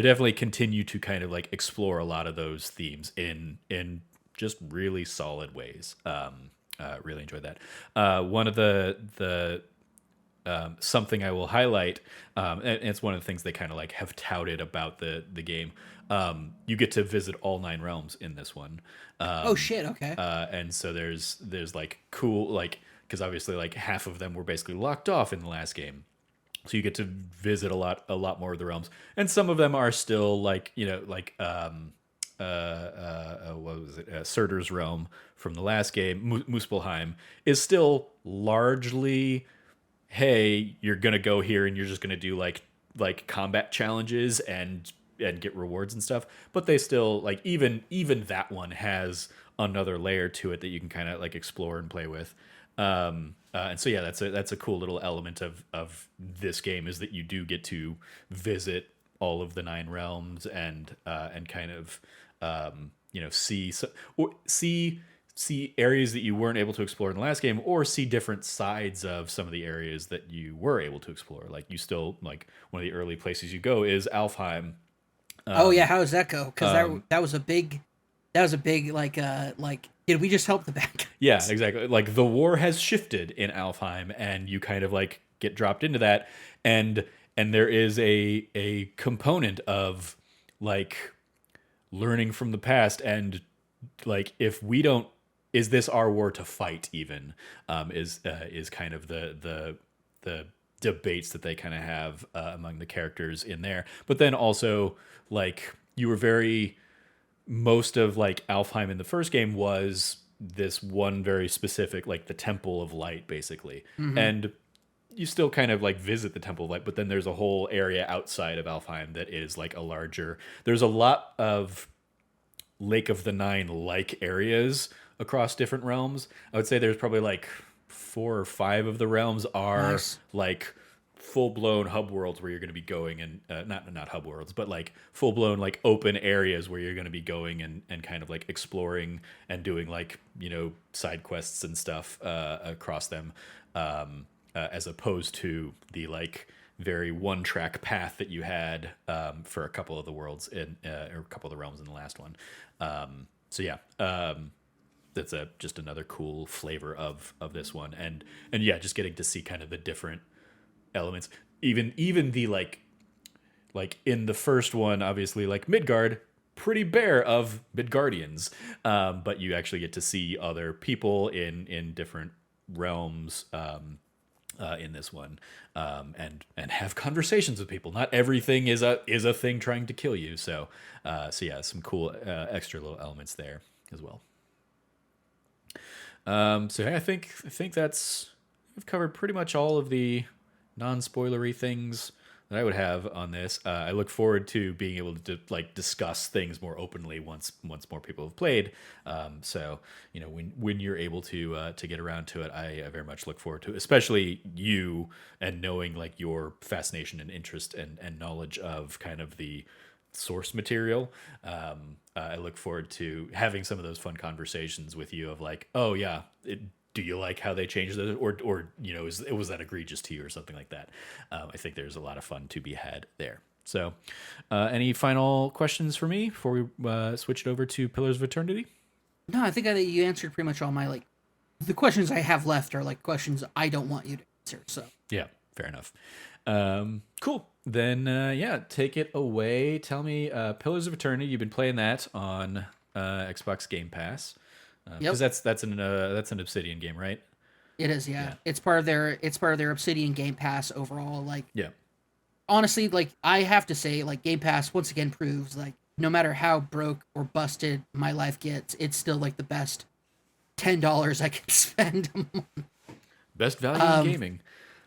definitely continue to kind of like explore a lot of those themes in just really solid ways. Really enjoyed that. One of the something I will highlight, and it's one of the things they kind of like have touted about the game. You get to visit all nine realms in this one, Oh shit. Okay. and so there's like cool like because obviously like half of them were basically locked off in the last game, so you get to visit a lot more of the realms, and some of them are still like like what was it Surtur's realm from the last game, Muspelheim is still largely hey, you're gonna go here and you're just gonna do like combat challenges and get rewards and stuff. But they still like even that one has another layer to it that you can kind of like explore and play with. And so yeah, that's a cool little element of this game is that you do get to visit all of the nine realms and kind of see or see areas that you weren't able to explore in the last game or see different sides of some of the areas that you were able to explore. Like you still like one of the early places you go is Alfheim. Oh yeah. How does that go? Because Um, that was a big like did we just help the bad yeah, guys? exactly. Like the war has shifted in Alfheim and you kind of like get dropped into that and there is a component of like learning from the past and like if we don't is this our war to fight even is kind of the debates that they kind of have among the characters in there, but then also like you were very most of like Alfheim in the first game was this one very specific like the Temple of Light basically, Hmm. and you still kind of like visit the Temple of Light, but then there's a whole area outside of Alfheim that is like a larger there's a lot of Lake of the Nine like areas across different realms. I would say there's probably like four or five of the realms are Nice. like full blown hub worlds where you're going to be going, and not hub worlds, but like full blown like open areas where you're going to be going and kind of like exploring and doing like, you know, side quests and stuff across them, as opposed to the like very one track path that you had for a couple of the worlds in or a couple of the realms in the last one. So yeah, that's just another cool flavor of this one, and yeah, just getting to see kind of the different elements, even the like in the first one, obviously like Midgard, pretty bare of Midgardians, but you actually get to see other people in different realms in this one, and have conversations with people. Not everything is a thing trying to kill you. So yeah, some cool extra little elements there as well. So yeah, I think that's, we've covered pretty much all of the non-spoilery things that I would have on this. I look forward to being able to like discuss things more openly once more people have played. So you know, when you're able to get around to it, I very much look forward to it, especially you, and knowing like your fascination and interest and knowledge of kind of the source material. I look forward to having some of those fun conversations with you of like, oh yeah, do you like how they changed it, or you know, was that egregious to you or something like that? I think there's a lot of fun to be had there. So, any final questions for me before we switch it over to Pillars of Eternity? No, I think you answered pretty much all my like. The questions I have left are like questions I don't want you to answer. So yeah, fair enough. Cool. Then yeah, take it away. Tell me, Pillars of Eternity. You've been playing that on Xbox Game Pass. Because that's an Obsidian game, right? It is, yeah. It's part of their Obsidian Game Pass overall. Like, yeah. Honestly, like I have to say, like Game Pass once again proves like no matter how broke or busted my life gets, it's still like the best $10 I can spend a month. Best value in gaming.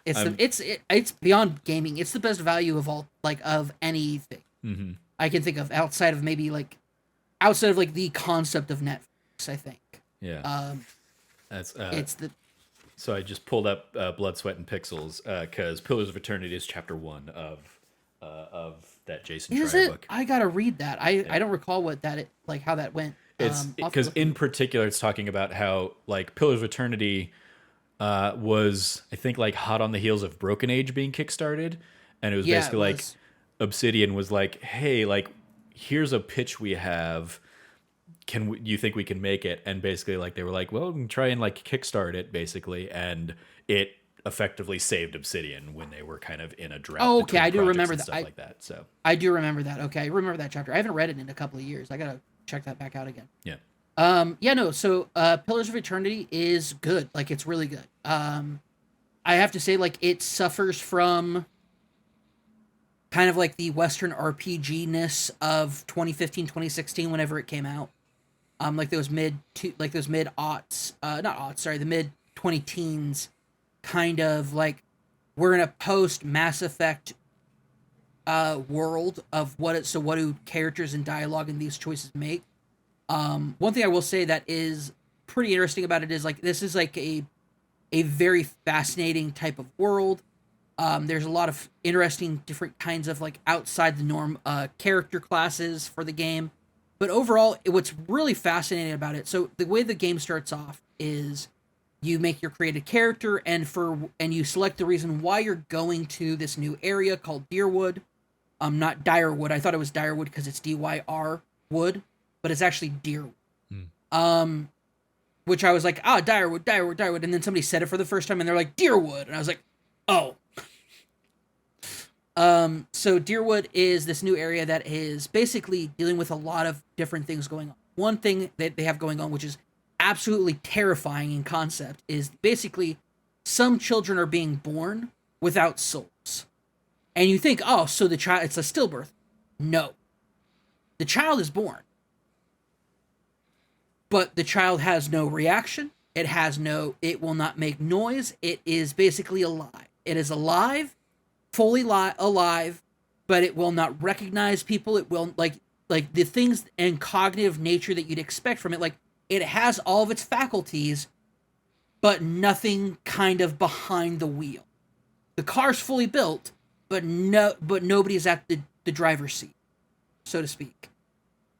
It's beyond gaming. It's the best value of all, like of anything I can think of outside of the concept of Netflix. I think. Yeah. That's it's the. So I just pulled up Blood, Sweat, and Pixels because Pillars of Eternity is chapter 1 of that Jason Schreier book. I gotta read that. I don't recall how that went. It's because in particular it's talking about how like Pillars of Eternity was, I think, like hot on the heels of Broken Age being kickstarted, and it was basically like Obsidian was like, hey, like here's a pitch we have. You think we can make it? And basically like they were like, well, we can try and like kickstart it basically, and it effectively saved Obsidian when they were kind of in a drought. Oh, okay, I do remember that. Stuff like that. So I do remember that. Okay, I remember that chapter. I haven't read it in a couple of years. I gotta check that back out again. Yeah. So Pillars of Eternity is good. Like it's really good. I have to say, like it suffers from kind of like the Western RPG-ness of 2015, 2016, whenever it came out. Like those mid aughts, the mid 2010s, kind of like we're in a post Mass Effect world of what do characters and dialogue and these choices make. One thing I will say that is pretty interesting about it is like this is like a very fascinating type of world. There's a lot of interesting different kinds of like outside the norm character classes for the game. But overall, what's really fascinating about it, so the way the game starts off is you make your created character and you select the reason why you're going to this new area called Deerwood. Not Direwood. I thought it was Direwood because it's DYR wood, but it's actually Deerwood. Which I was like, Direwood. And then somebody said it for the first time and they're like, Deerwood. And I was like, oh. So Deerwood is this new area that is basically dealing with a lot of different things going on. One thing that they have going on, which is absolutely terrifying in concept, is basically some children are being born without souls. And you think, oh, so the child, it's a stillbirth. No. The child is born. But the child has no reaction. It will not make noise. It is basically alive. It is alive. Fully alive, but it will not recognize people. It will like the things and cognitive nature that you'd expect from it. Like it has all of its faculties, but nothing kind of behind the wheel. The car's fully built, but nobody's at the driver's seat, so to speak.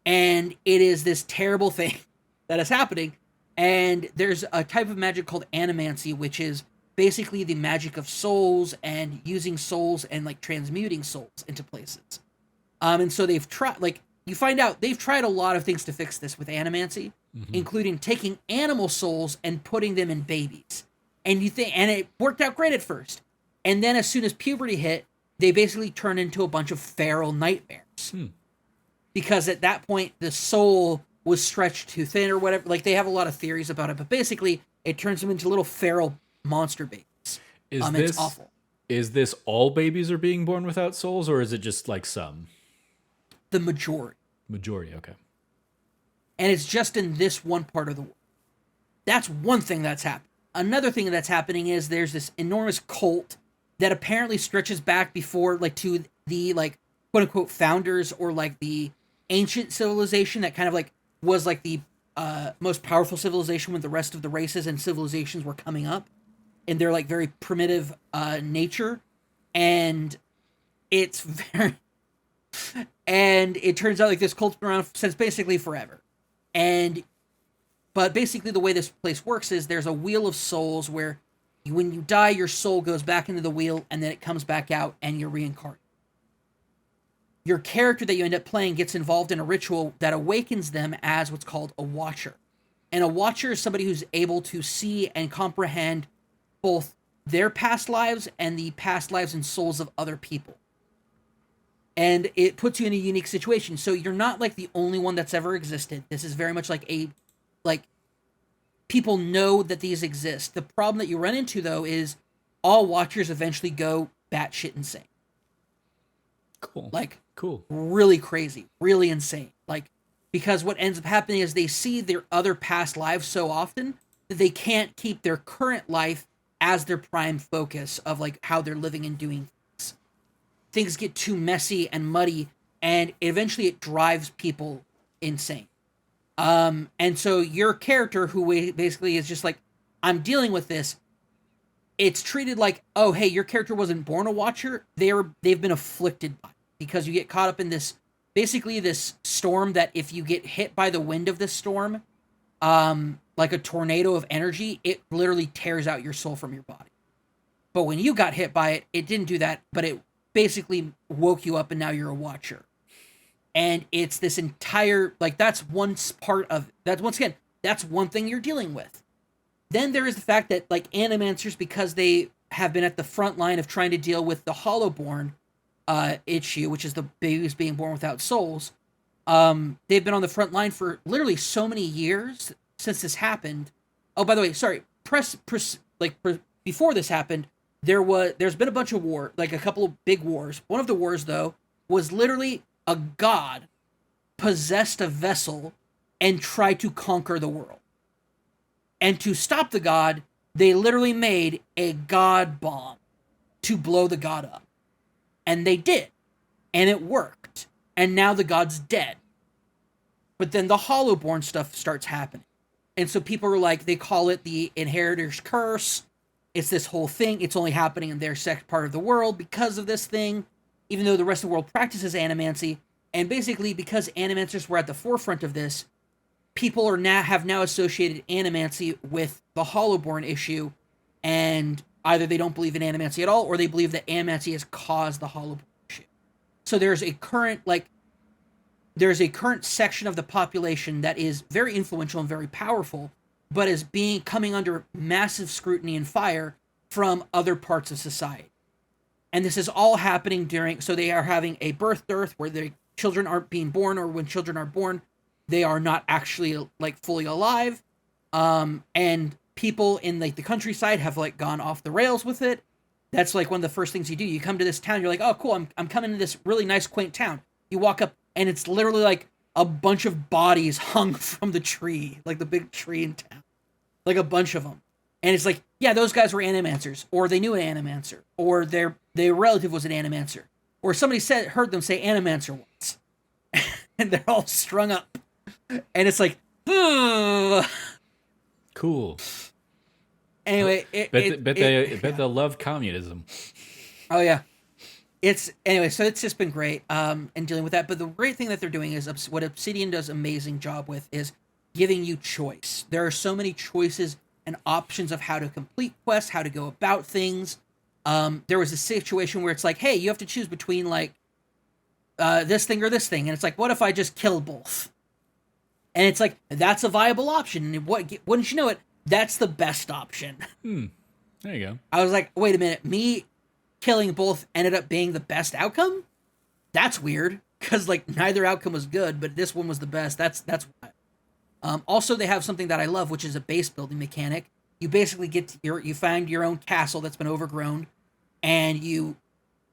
And it is this terrible thing that is happening. And there's a type of magic called animancy, which is basically the magic of souls and using souls and like transmuting souls into places. And so they've tried, like, you find out they've tried a lot of things to fix this with animancy, including taking animal souls and putting them in babies. And it worked out great at first. And then as soon as puberty hit, they basically turned into a bunch of feral nightmares. Because at that point, the soul was stretched too thin or whatever. Like, they have a lot of theories about it, but basically, it turns them into little feral monster babies. It's awful. Is this all babies are being born without souls, or is it just like some? The majority. Majority, okay. And it's just in this one part of the world. That's one thing that's happening. Another thing that's happening is there's this enormous cult that apparently stretches back before, like, to the, like, quote unquote founders, or like the ancient civilization that kind of like was like the most powerful civilization when the rest of the races and civilizations were coming up in their like very primitive nature. And it's very, and it turns out like this cult's been around since basically forever. But basically the way this place works is there's a wheel of souls where when you die, your soul goes back into the wheel and then it comes back out and you're reincarnated. Your character that you end up playing gets involved in a ritual that awakens them as what's called a watcher. And a watcher is somebody who's able to see and comprehend both their past lives and the past lives and souls of other people. And it puts you in a unique situation. So you're not like the only one that's ever existed. This is very much like people know that these exist. The problem that you run into, though, is all watchers eventually go batshit insane. Cool. Really crazy, really insane. Like, because what ends up happening is they see their other past lives so often that they can't keep their current life as their prime focus of like how they're living and doing things. Things get too messy and muddy, and eventually it drives people insane. And so your character, who basically is just like, I'm dealing with this, it's treated like, oh, hey, your character wasn't born a watcher. They've been afflicted by it. Because you get caught up in this storm that if you get hit by the wind of this storm, like a tornado of energy, it literally tears out your soul from your body. But when you got hit by it, it didn't do that, but it basically woke you up and now you're a watcher. And it's this entire, like, that's one part of, that's once again, that's one thing you're dealing with. Then there is the fact that, like, animancers, because they have been at the front line of trying to deal with the Hollowborn issue, which is the babies being born without souls. They've been on the front line for literally so many years since this happened. Oh, by the way, sorry. Before this happened, there's been a bunch of war, like a couple of big wars. One of the wars, though, was literally a god possessed a vessel and tried to conquer the world. And to stop the god, they literally made a god bomb to blow the god up. And they did. And it worked. And now the god's dead. But then the Hollowborn stuff starts happening. And so people are like, they call it the Inheritor's Curse. It's this whole thing. It's only happening in their part of the world because of this thing, even though the rest of the world practices animancy. And basically, because animancers were at the forefront of this, people have now associated animancy with the Hollowborn issue, and either they don't believe in animancy at all, or they believe that animancy has caused the Hollowborn issue. So there's a current section of the population that is very influential and very powerful, but is coming under massive scrutiny and fire from other parts of society. And this is all happening so they are having a birth dearth where their children aren't being born, or when children are born, they are not actually like fully alive. And people in like the countryside have like gone off the rails with it. That's like one of the first things you do. You come to this town, you're like, oh cool, I'm coming to this really nice quaint town. You walk up and it's literally like a bunch of bodies hung from the tree, like the big tree in town. Like a bunch of them. And it's like, yeah, those guys were animancers, or they knew an animancer, or their relative was an animancer, or somebody heard them say animancer once. And they're all strung up. And it's like, ugh. Cool. Anyway, bet they'll love communism. Oh yeah. It's anyway, so it's just been great in dealing with that. But the great thing that they're doing is what Obsidian does an amazing job with is giving you choice. There are so many choices and options of how to complete quests, how to go about things. There was a situation where it's like, hey, you have to choose between like this thing or this thing, and it's like, what if I just kill both? And it's like that's a viable option. And what wouldn't you know it? That's the best option. There you go. I was like, wait a minute, me killing both ended up being the best outcome? That's weird because like neither outcome was good, but this one was the best. That's why. Also, they have something that I love, which is a base building mechanic. You basically you find your own castle that's been overgrown, and you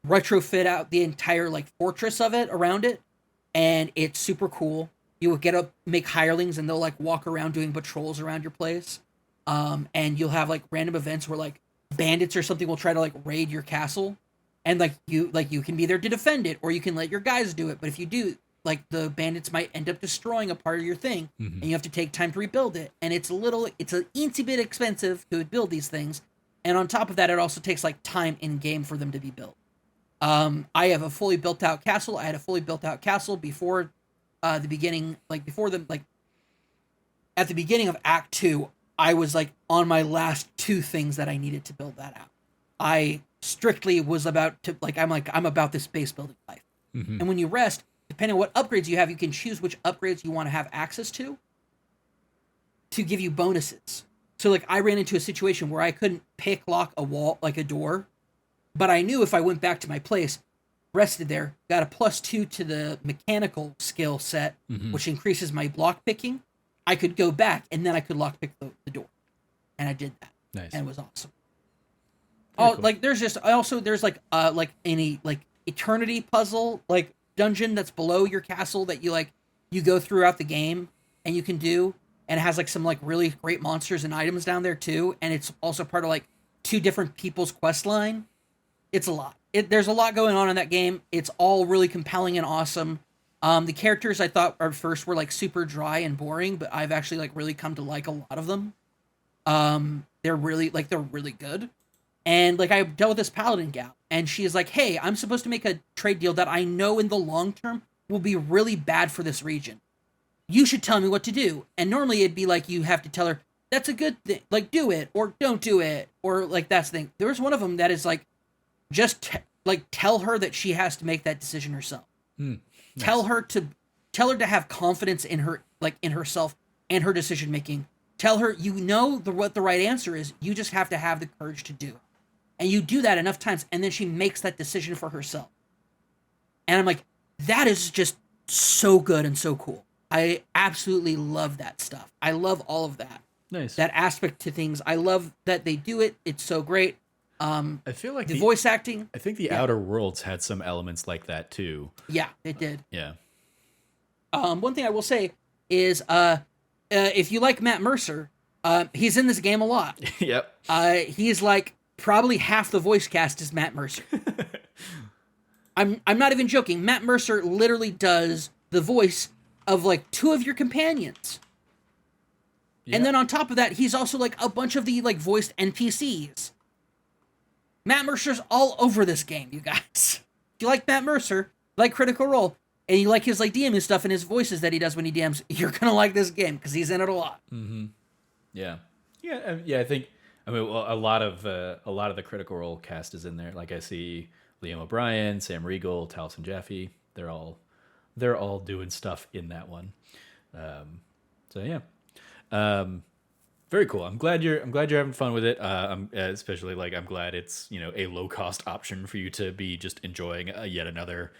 retrofit out the entire like fortress of it around it, and it's super cool. You will get up, make hirelings, and they'll like walk around doing patrols around your place. And you'll have like random events where like bandits or something will try to like raid your castle, and you can be there to defend it, or you can let your guys do it. But if you do, like the bandits might end up destroying a part of your thing, and you have to take time to rebuild it. And it's an eensy bit expensive to build these things, and on top of that, it also takes like time in game for them to be built. I have a fully built out castle. I had a fully built out castle before the beginning, at the beginning of Act 2. I was like on my last two things that I needed to build that out. I strictly was about to I'm about this base building life. And when you rest, depending on what upgrades you have, you can choose which upgrades you want to have access to give you bonuses. So like I ran into a situation where I couldn't pick lock a wall, like a door, but I knew if I went back to my place, rested there, got a +2 to the mechanical skill set, which increases my lock picking, I could go back and then I could lockpick the door, and I did that. Nice. And it was awesome. Very Oh, cool. like there's like any like eternity puzzle like dungeon that's below your castle that you go throughout the game and you can do, and it has like some like really great monsters and items down there too, and it's also part of like two different people's quest line. It's a lot. There's a lot going on in that game. It's all really compelling and awesome. The characters I thought at first were like super dry and boring, but I've actually like really come to like a lot of them. They're really good. And like I dealt with this paladin gal, and she is like, "Hey, I'm supposed to make a trade deal that I know in the long term will be really bad for this region. You should tell me what to do." And normally it'd be like you have to tell her that's a good thing, like do it or don't do it, or like that's the thing. There was one of them that is like just tell her that she has to make that decision herself. Nice. Tell her to have confidence in her, like in herself and her decision making. Tell her what the right answer is. You just have to have the courage to do it. And you do that enough times, and then she makes that decision for herself. And I'm like, that is just so good and so cool. I absolutely love that stuff. I love all of that. Nice. That aspect to things. I love that they do it. It's so great. I feel like the voice acting. I think the Outer Worlds had some elements like that too. Yeah, it did. Yeah. One thing I will say is, if you like Matt Mercer, he's in this game a lot. Yep. He's like probably half the voice cast is Matt Mercer. I'm not even joking. Matt Mercer literally does the voice of like two of your companions. Yep. And then on top of that, he's also like a bunch of the like voiced NPCs. Matt Mercer's all over this game, you guys. If you like Matt Mercer, like Critical Role, and you like his like DMing stuff and his voices that he does when he DMs, you're gonna like this game because he's in it a lot. Yeah. I think a lot of the Critical Role cast is in there. Like I see Liam O'Brien, Sam Riegel, Taliesin Jaffe. They're all doing stuff in that one. So yeah. Very cool. I'm glad you're having fun with it. Especially like I'm glad it's a low cost option for you to be just enjoying yet another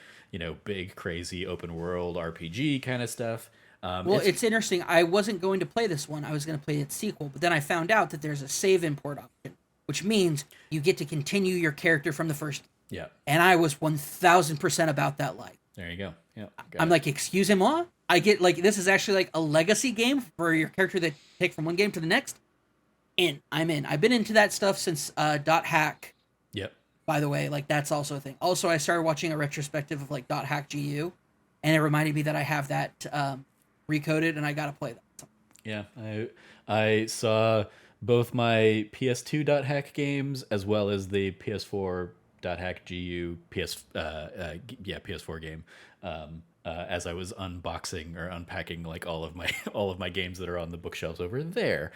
big crazy open world RPG kind of stuff. It's interesting. I wasn't going to play this one. I was going to play its sequel, but then I found out that there's a save import option, which means you get to continue your character from the first. Yeah. And I was 1000% about that life. There you go. Yeah. I'm like, excusez-moi? I get like this is actually like a legacy game for your character that take from one game to the next. I'm in. I've been into that stuff since .hack. Yep. By the way, like that's also a thing. Also, I started watching a retrospective of like .hack GU, and it reminded me that I have that recoded, and I gotta play that. Yeah, I saw both my PS2 .hack games as well as the PS4 .hack GU PS4 game. As I was unboxing or unpacking like all of my all of my games that are on the bookshelves over there,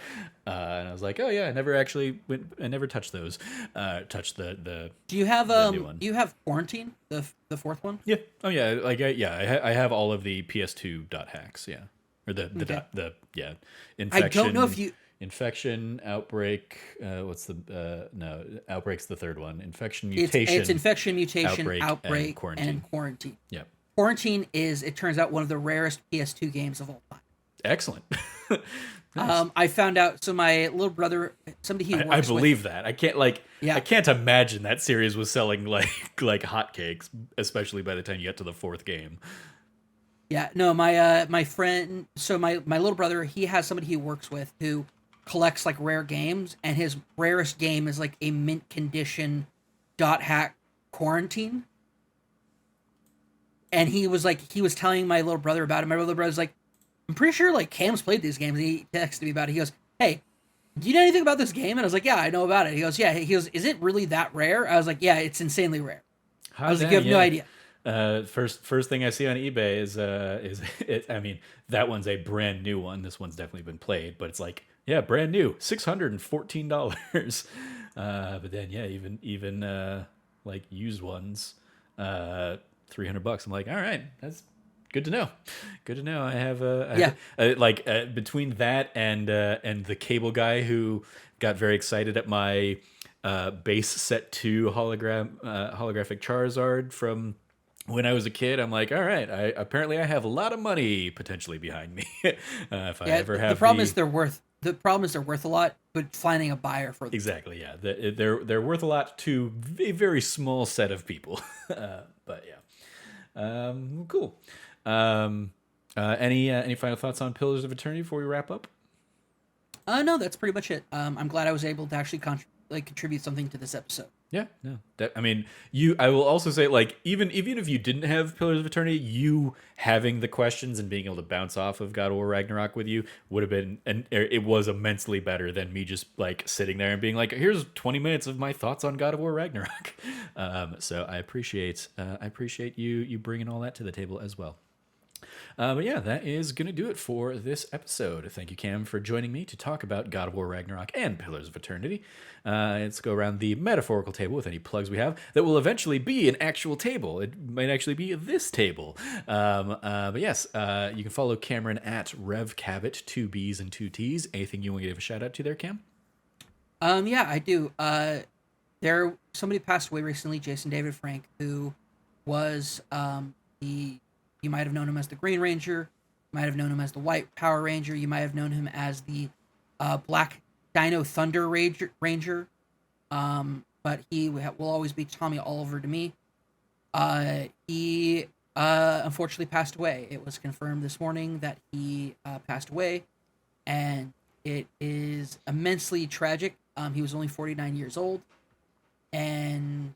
and I was like, oh yeah, I never touched those. Touched Do you have the new one. do you have Quarantine, the fourth one? Yeah. Oh yeah. I have all of the PS2 .hacks. Yeah. Or the Okay. yeah. I don't know if Infection. you Infection, outbreak. What's the no? Outbreak's the third one. Infection, it's mutation, Infection, Mutation, outbreak, and Outbreak, quarantine. and Quarantine. Yep. Quarantine is, it turns out, one of the rarest PS2 games of all time. Excellent. Nice. I found out. So my little brother, somebody he I works with, believe that. I can't I yeah, can't imagine that series was selling like hotcakes, especially by the time you get to the fourth game. yeah. No, my friend. So my little brother, he has somebody he works with who collects like rare games, and his rarest game is like a mint condition .hack Quarantine. And he was telling my little brother about it. My little brother's like, I'm pretty sure like Cam's played these games. And he texted me about it. He goes, hey, do you know anything about this game? And I was like, yeah, I know about it. He goes, yeah. He goes, is it really that rare? I was like, yeah, it's insanely rare. I Hot was like, you dang, have no yeah. idea. First thing I see on eBay is it. I mean, that one's a brand new one. This one's definitely been played, but it's like, yeah, brand new, $614. But then yeah, even like used ones, $300. I'm like, all right, that's good to know. Good to know. I have Yeah. between that and the cable guy who got very excited at my base set 2 holographic Charizard from when I was a kid. I'm like, all right, I have a lot of money potentially behind me. If I Yeah. ever The have problem is they're worth a lot, but finding a buyer for them. exactly, yeah, they're worth a lot to a very small set of people. But yeah, cool. Any final thoughts on Pillars of Eternity before we wrap up? No, that's pretty much it. I'm glad I was able to actually contribute something to this episode. Yeah, no. I mean, you. I will also say, like, even if you didn't have Pillars of Eternity, you having the questions and being able to bounce off of God of War Ragnarok with you would have been, and it was immensely better than me just like sitting there and being like, "Here's 20 minutes of my thoughts on God of War Ragnarok." So I appreciate you bringing all that to the table as well. But yeah, that is going to do it for this episode. Thank you, Cam, for joining me to talk about God of War Ragnarok and Pillars of Eternity. Let's go around the metaphorical table with any plugs we have that will eventually be an actual table. It might actually be this table. But yes, you can follow Cameron at RevCabot, 2 B's and 2 T's. Anything you want to give a shout out to there, Cam? Yeah, I do. Somebody passed away recently, Jason David Frank, who was the you might have known him as the Green Ranger, you might have known him as the White Power Ranger, you might have known him as the Black Dino Thunder Ranger. But he will always be Tommy Oliver to me. He unfortunately passed away. It was confirmed this morning that he passed away, and it is immensely tragic. He was only 49 years old, and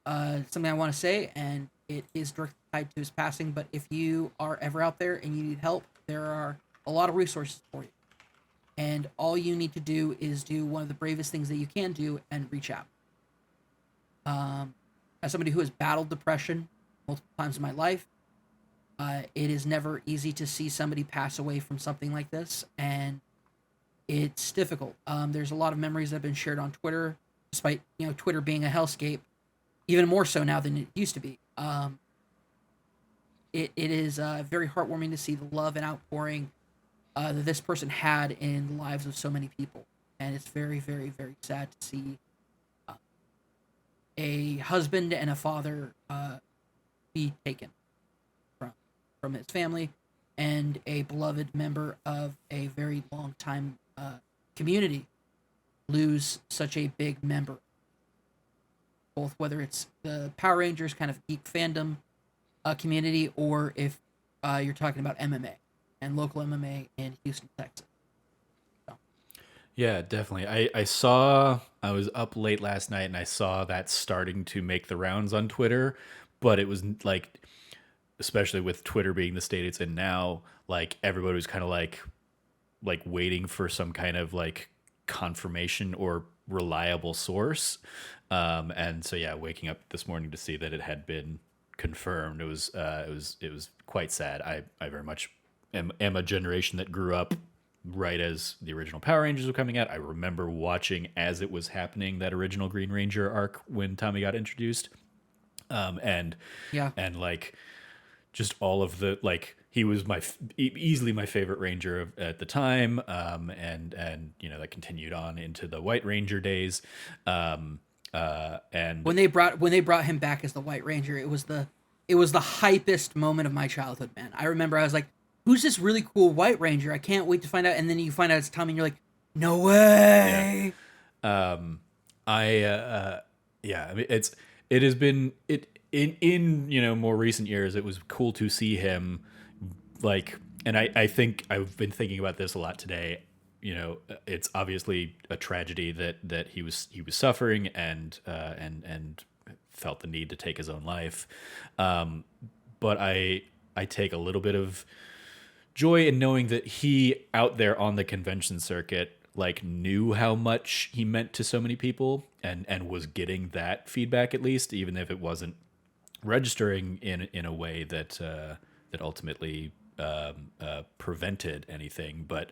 something I want to say, and it is directly tied to his passing, but if you are ever out there and you need help, there are a lot of resources for you. And all you need to do is do one of the bravest things that you can do and reach out. As somebody who has battled depression multiple times in my life, it is never easy to see somebody pass away from something like this, and it's difficult. There's a lot of memories that have been shared on Twitter, despite Twitter being a hellscape, even more so now than it used to be. It is very heartwarming to see the love and outpouring that this person had in the lives of so many people, and it's very, very, very sad to see a husband and a father be taken from his family, and a beloved member of a very long time community lose such a big member. Both whether it's the Power Rangers kind of geek fandom community, or if you're talking about MMA and local MMA in Houston, Texas. So. Yeah, definitely. I was up late last night and I saw that starting to make the rounds on Twitter, but it was like, especially with Twitter being the state it's in now, like everybody was kind of like waiting for some kind of like confirmation or reliable source. And so yeah, waking up this morning to see that it had been confirmed, it was quite sad. I very much am a generation that grew up right as the original Power Rangers were coming out. I remember watching as it was happening that original Green Ranger arc when Tommy got introduced. And Yeah. and like just all of the like he was easily my favorite ranger at the time, and that continued on into the White Ranger days, and When they brought him back as the White Ranger, it was the hypest moment of my childhood, man. I remember I was like, "Who's this really cool White Ranger? I can't wait to find out." And then you find out it's Tommy, and you're like, "No way!" I mean it has been it in more recent years. It was cool to see him like, and I think I've been thinking about this a lot today. It's obviously a tragedy that he was suffering and felt the need to take his own life. But I take a little bit of joy in knowing that he out there on the convention circuit like knew how much he meant to so many people and was getting that feedback, at least, even if it wasn't registering in a way that ultimately prevented anything. But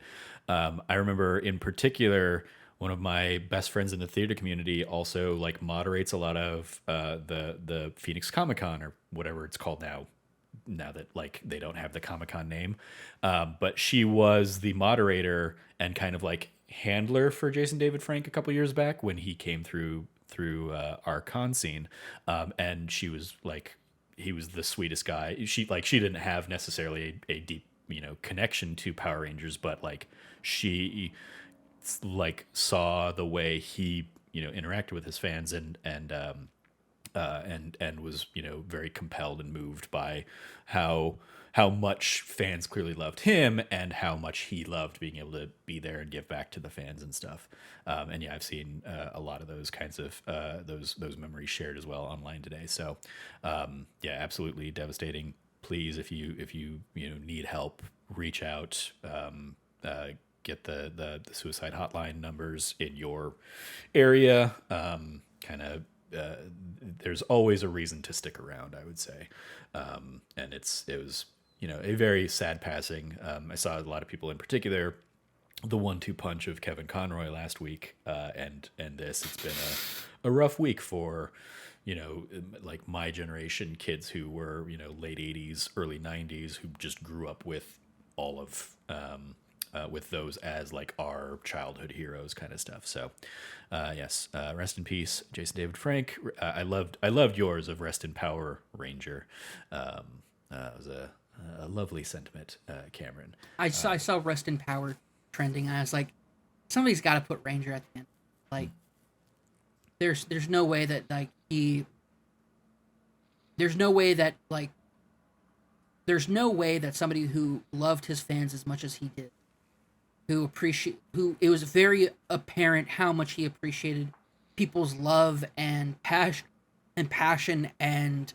I remember in particular, one of my best friends in the theater community also like moderates a lot of the Phoenix Comic Con, or whatever it's called now that like they don't have the Comic-Con name. But she was the moderator and kind of like handler for Jason David Frank a couple years back when he came through our con scene. And she was like, he was the sweetest guy. She didn't have necessarily a deep connection to Power Rangers, but like she like saw the way he interacted with his fans and was very compelled and moved by how much fans clearly loved him and how much he loved being able to be there and give back to the fans and stuff. And yeah, I've seen a lot of those kinds of those memories shared as well online today. So yeah, absolutely devastating. Please, if you need help, reach out. Get the suicide hotline numbers in your area. There's always a reason to stick around, I would say. And it was a very sad passing. I saw a lot of people, in particular the 1-2 punch of Kevin Conroy last week, and this. It's been a rough week for like my generation, kids who were late 80s, early 90s, who just grew up with all of with those as like our childhood heroes kind of stuff. So yes, rest in peace, Jason David Frank. I loved yours of Rest in Power Ranger. It was a lovely sentiment, Cameron. I saw Rest in Power trending, and I was like, somebody's got to put Ranger at the end. Like, there's no way that like there's no way that somebody who loved his fans as much as he did, who it was very apparent how much he appreciated people's love and passion and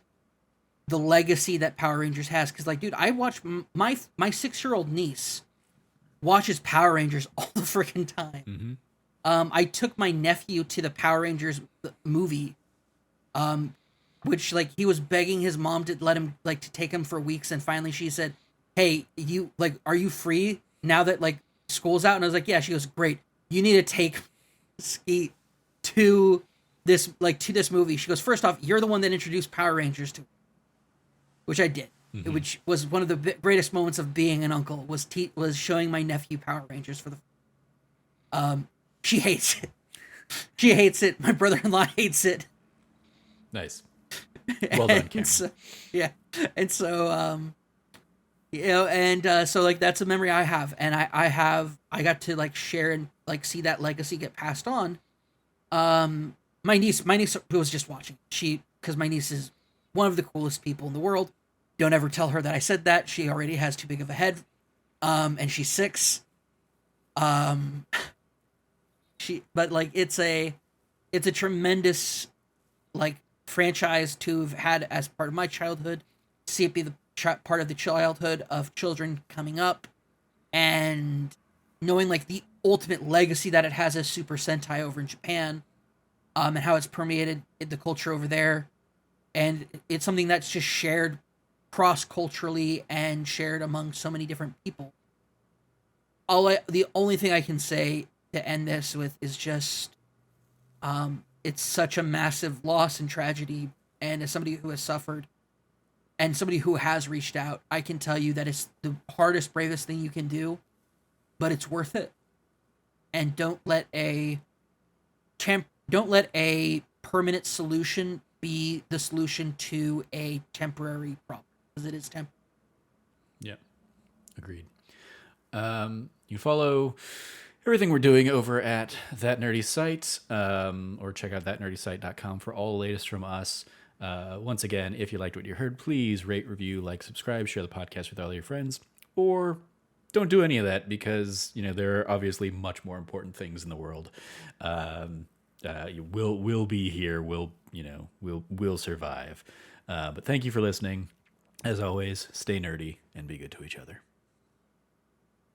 the legacy that Power Rangers has. Because like, dude, I watch my 6-year-old niece watches Power Rangers all the freaking time. Mm-hmm. I took my nephew to the Power Rangers movie, which like he was begging his mom to let him like to take him for weeks, and finally she said, "Hey, are you free now that like school's out?" And I was like, "Yeah." She goes, "Great, you need to take Skeet to this movie." She goes, "First off, you're the one that introduced Power Rangers to me," which I did. Mm-hmm. Which was one of the greatest moments of being an uncle, was showing my nephew Power Rangers for the. She hates it. She hates it. My brother-in-law hates it. Nice. Well done, Cameron. So, yeah, and so so like that's a memory I have, and I got to like share and like see that legacy get passed on. My niece was just watching. Because my niece is one of the coolest people in the world. Don't ever tell her that I said that. She already has too big of a head. And she's 6. But like it's a tremendous like franchise to have had as part of my childhood. See it be the part of the childhood of children coming up, and knowing like ultimate legacy that it has as Super Sentai over in Japan, and how it's permeated the culture over there, and it's something that's just shared cross culturally and shared among so many different people. The only thing I can say to end this with is just, it's such a massive loss and tragedy, and as somebody who has suffered and somebody who has reached out, I can tell you that it's the hardest, bravest thing you can do, but it's worth it. And don't let a permanent solution be the solution to a temporary problem, because it is temporary. Yeah, agreed. You follow everything we're doing over at That Nerdy Site, or check out thatnerdysite.com for all the latest from us. Once again, if you liked what you heard, please rate, review, like, subscribe, share the podcast with all your friends, or don't do any of that, because there are obviously much more important things in the world. We'll be here. We'll survive. But thank you for listening. As always, stay nerdy and be good to each other.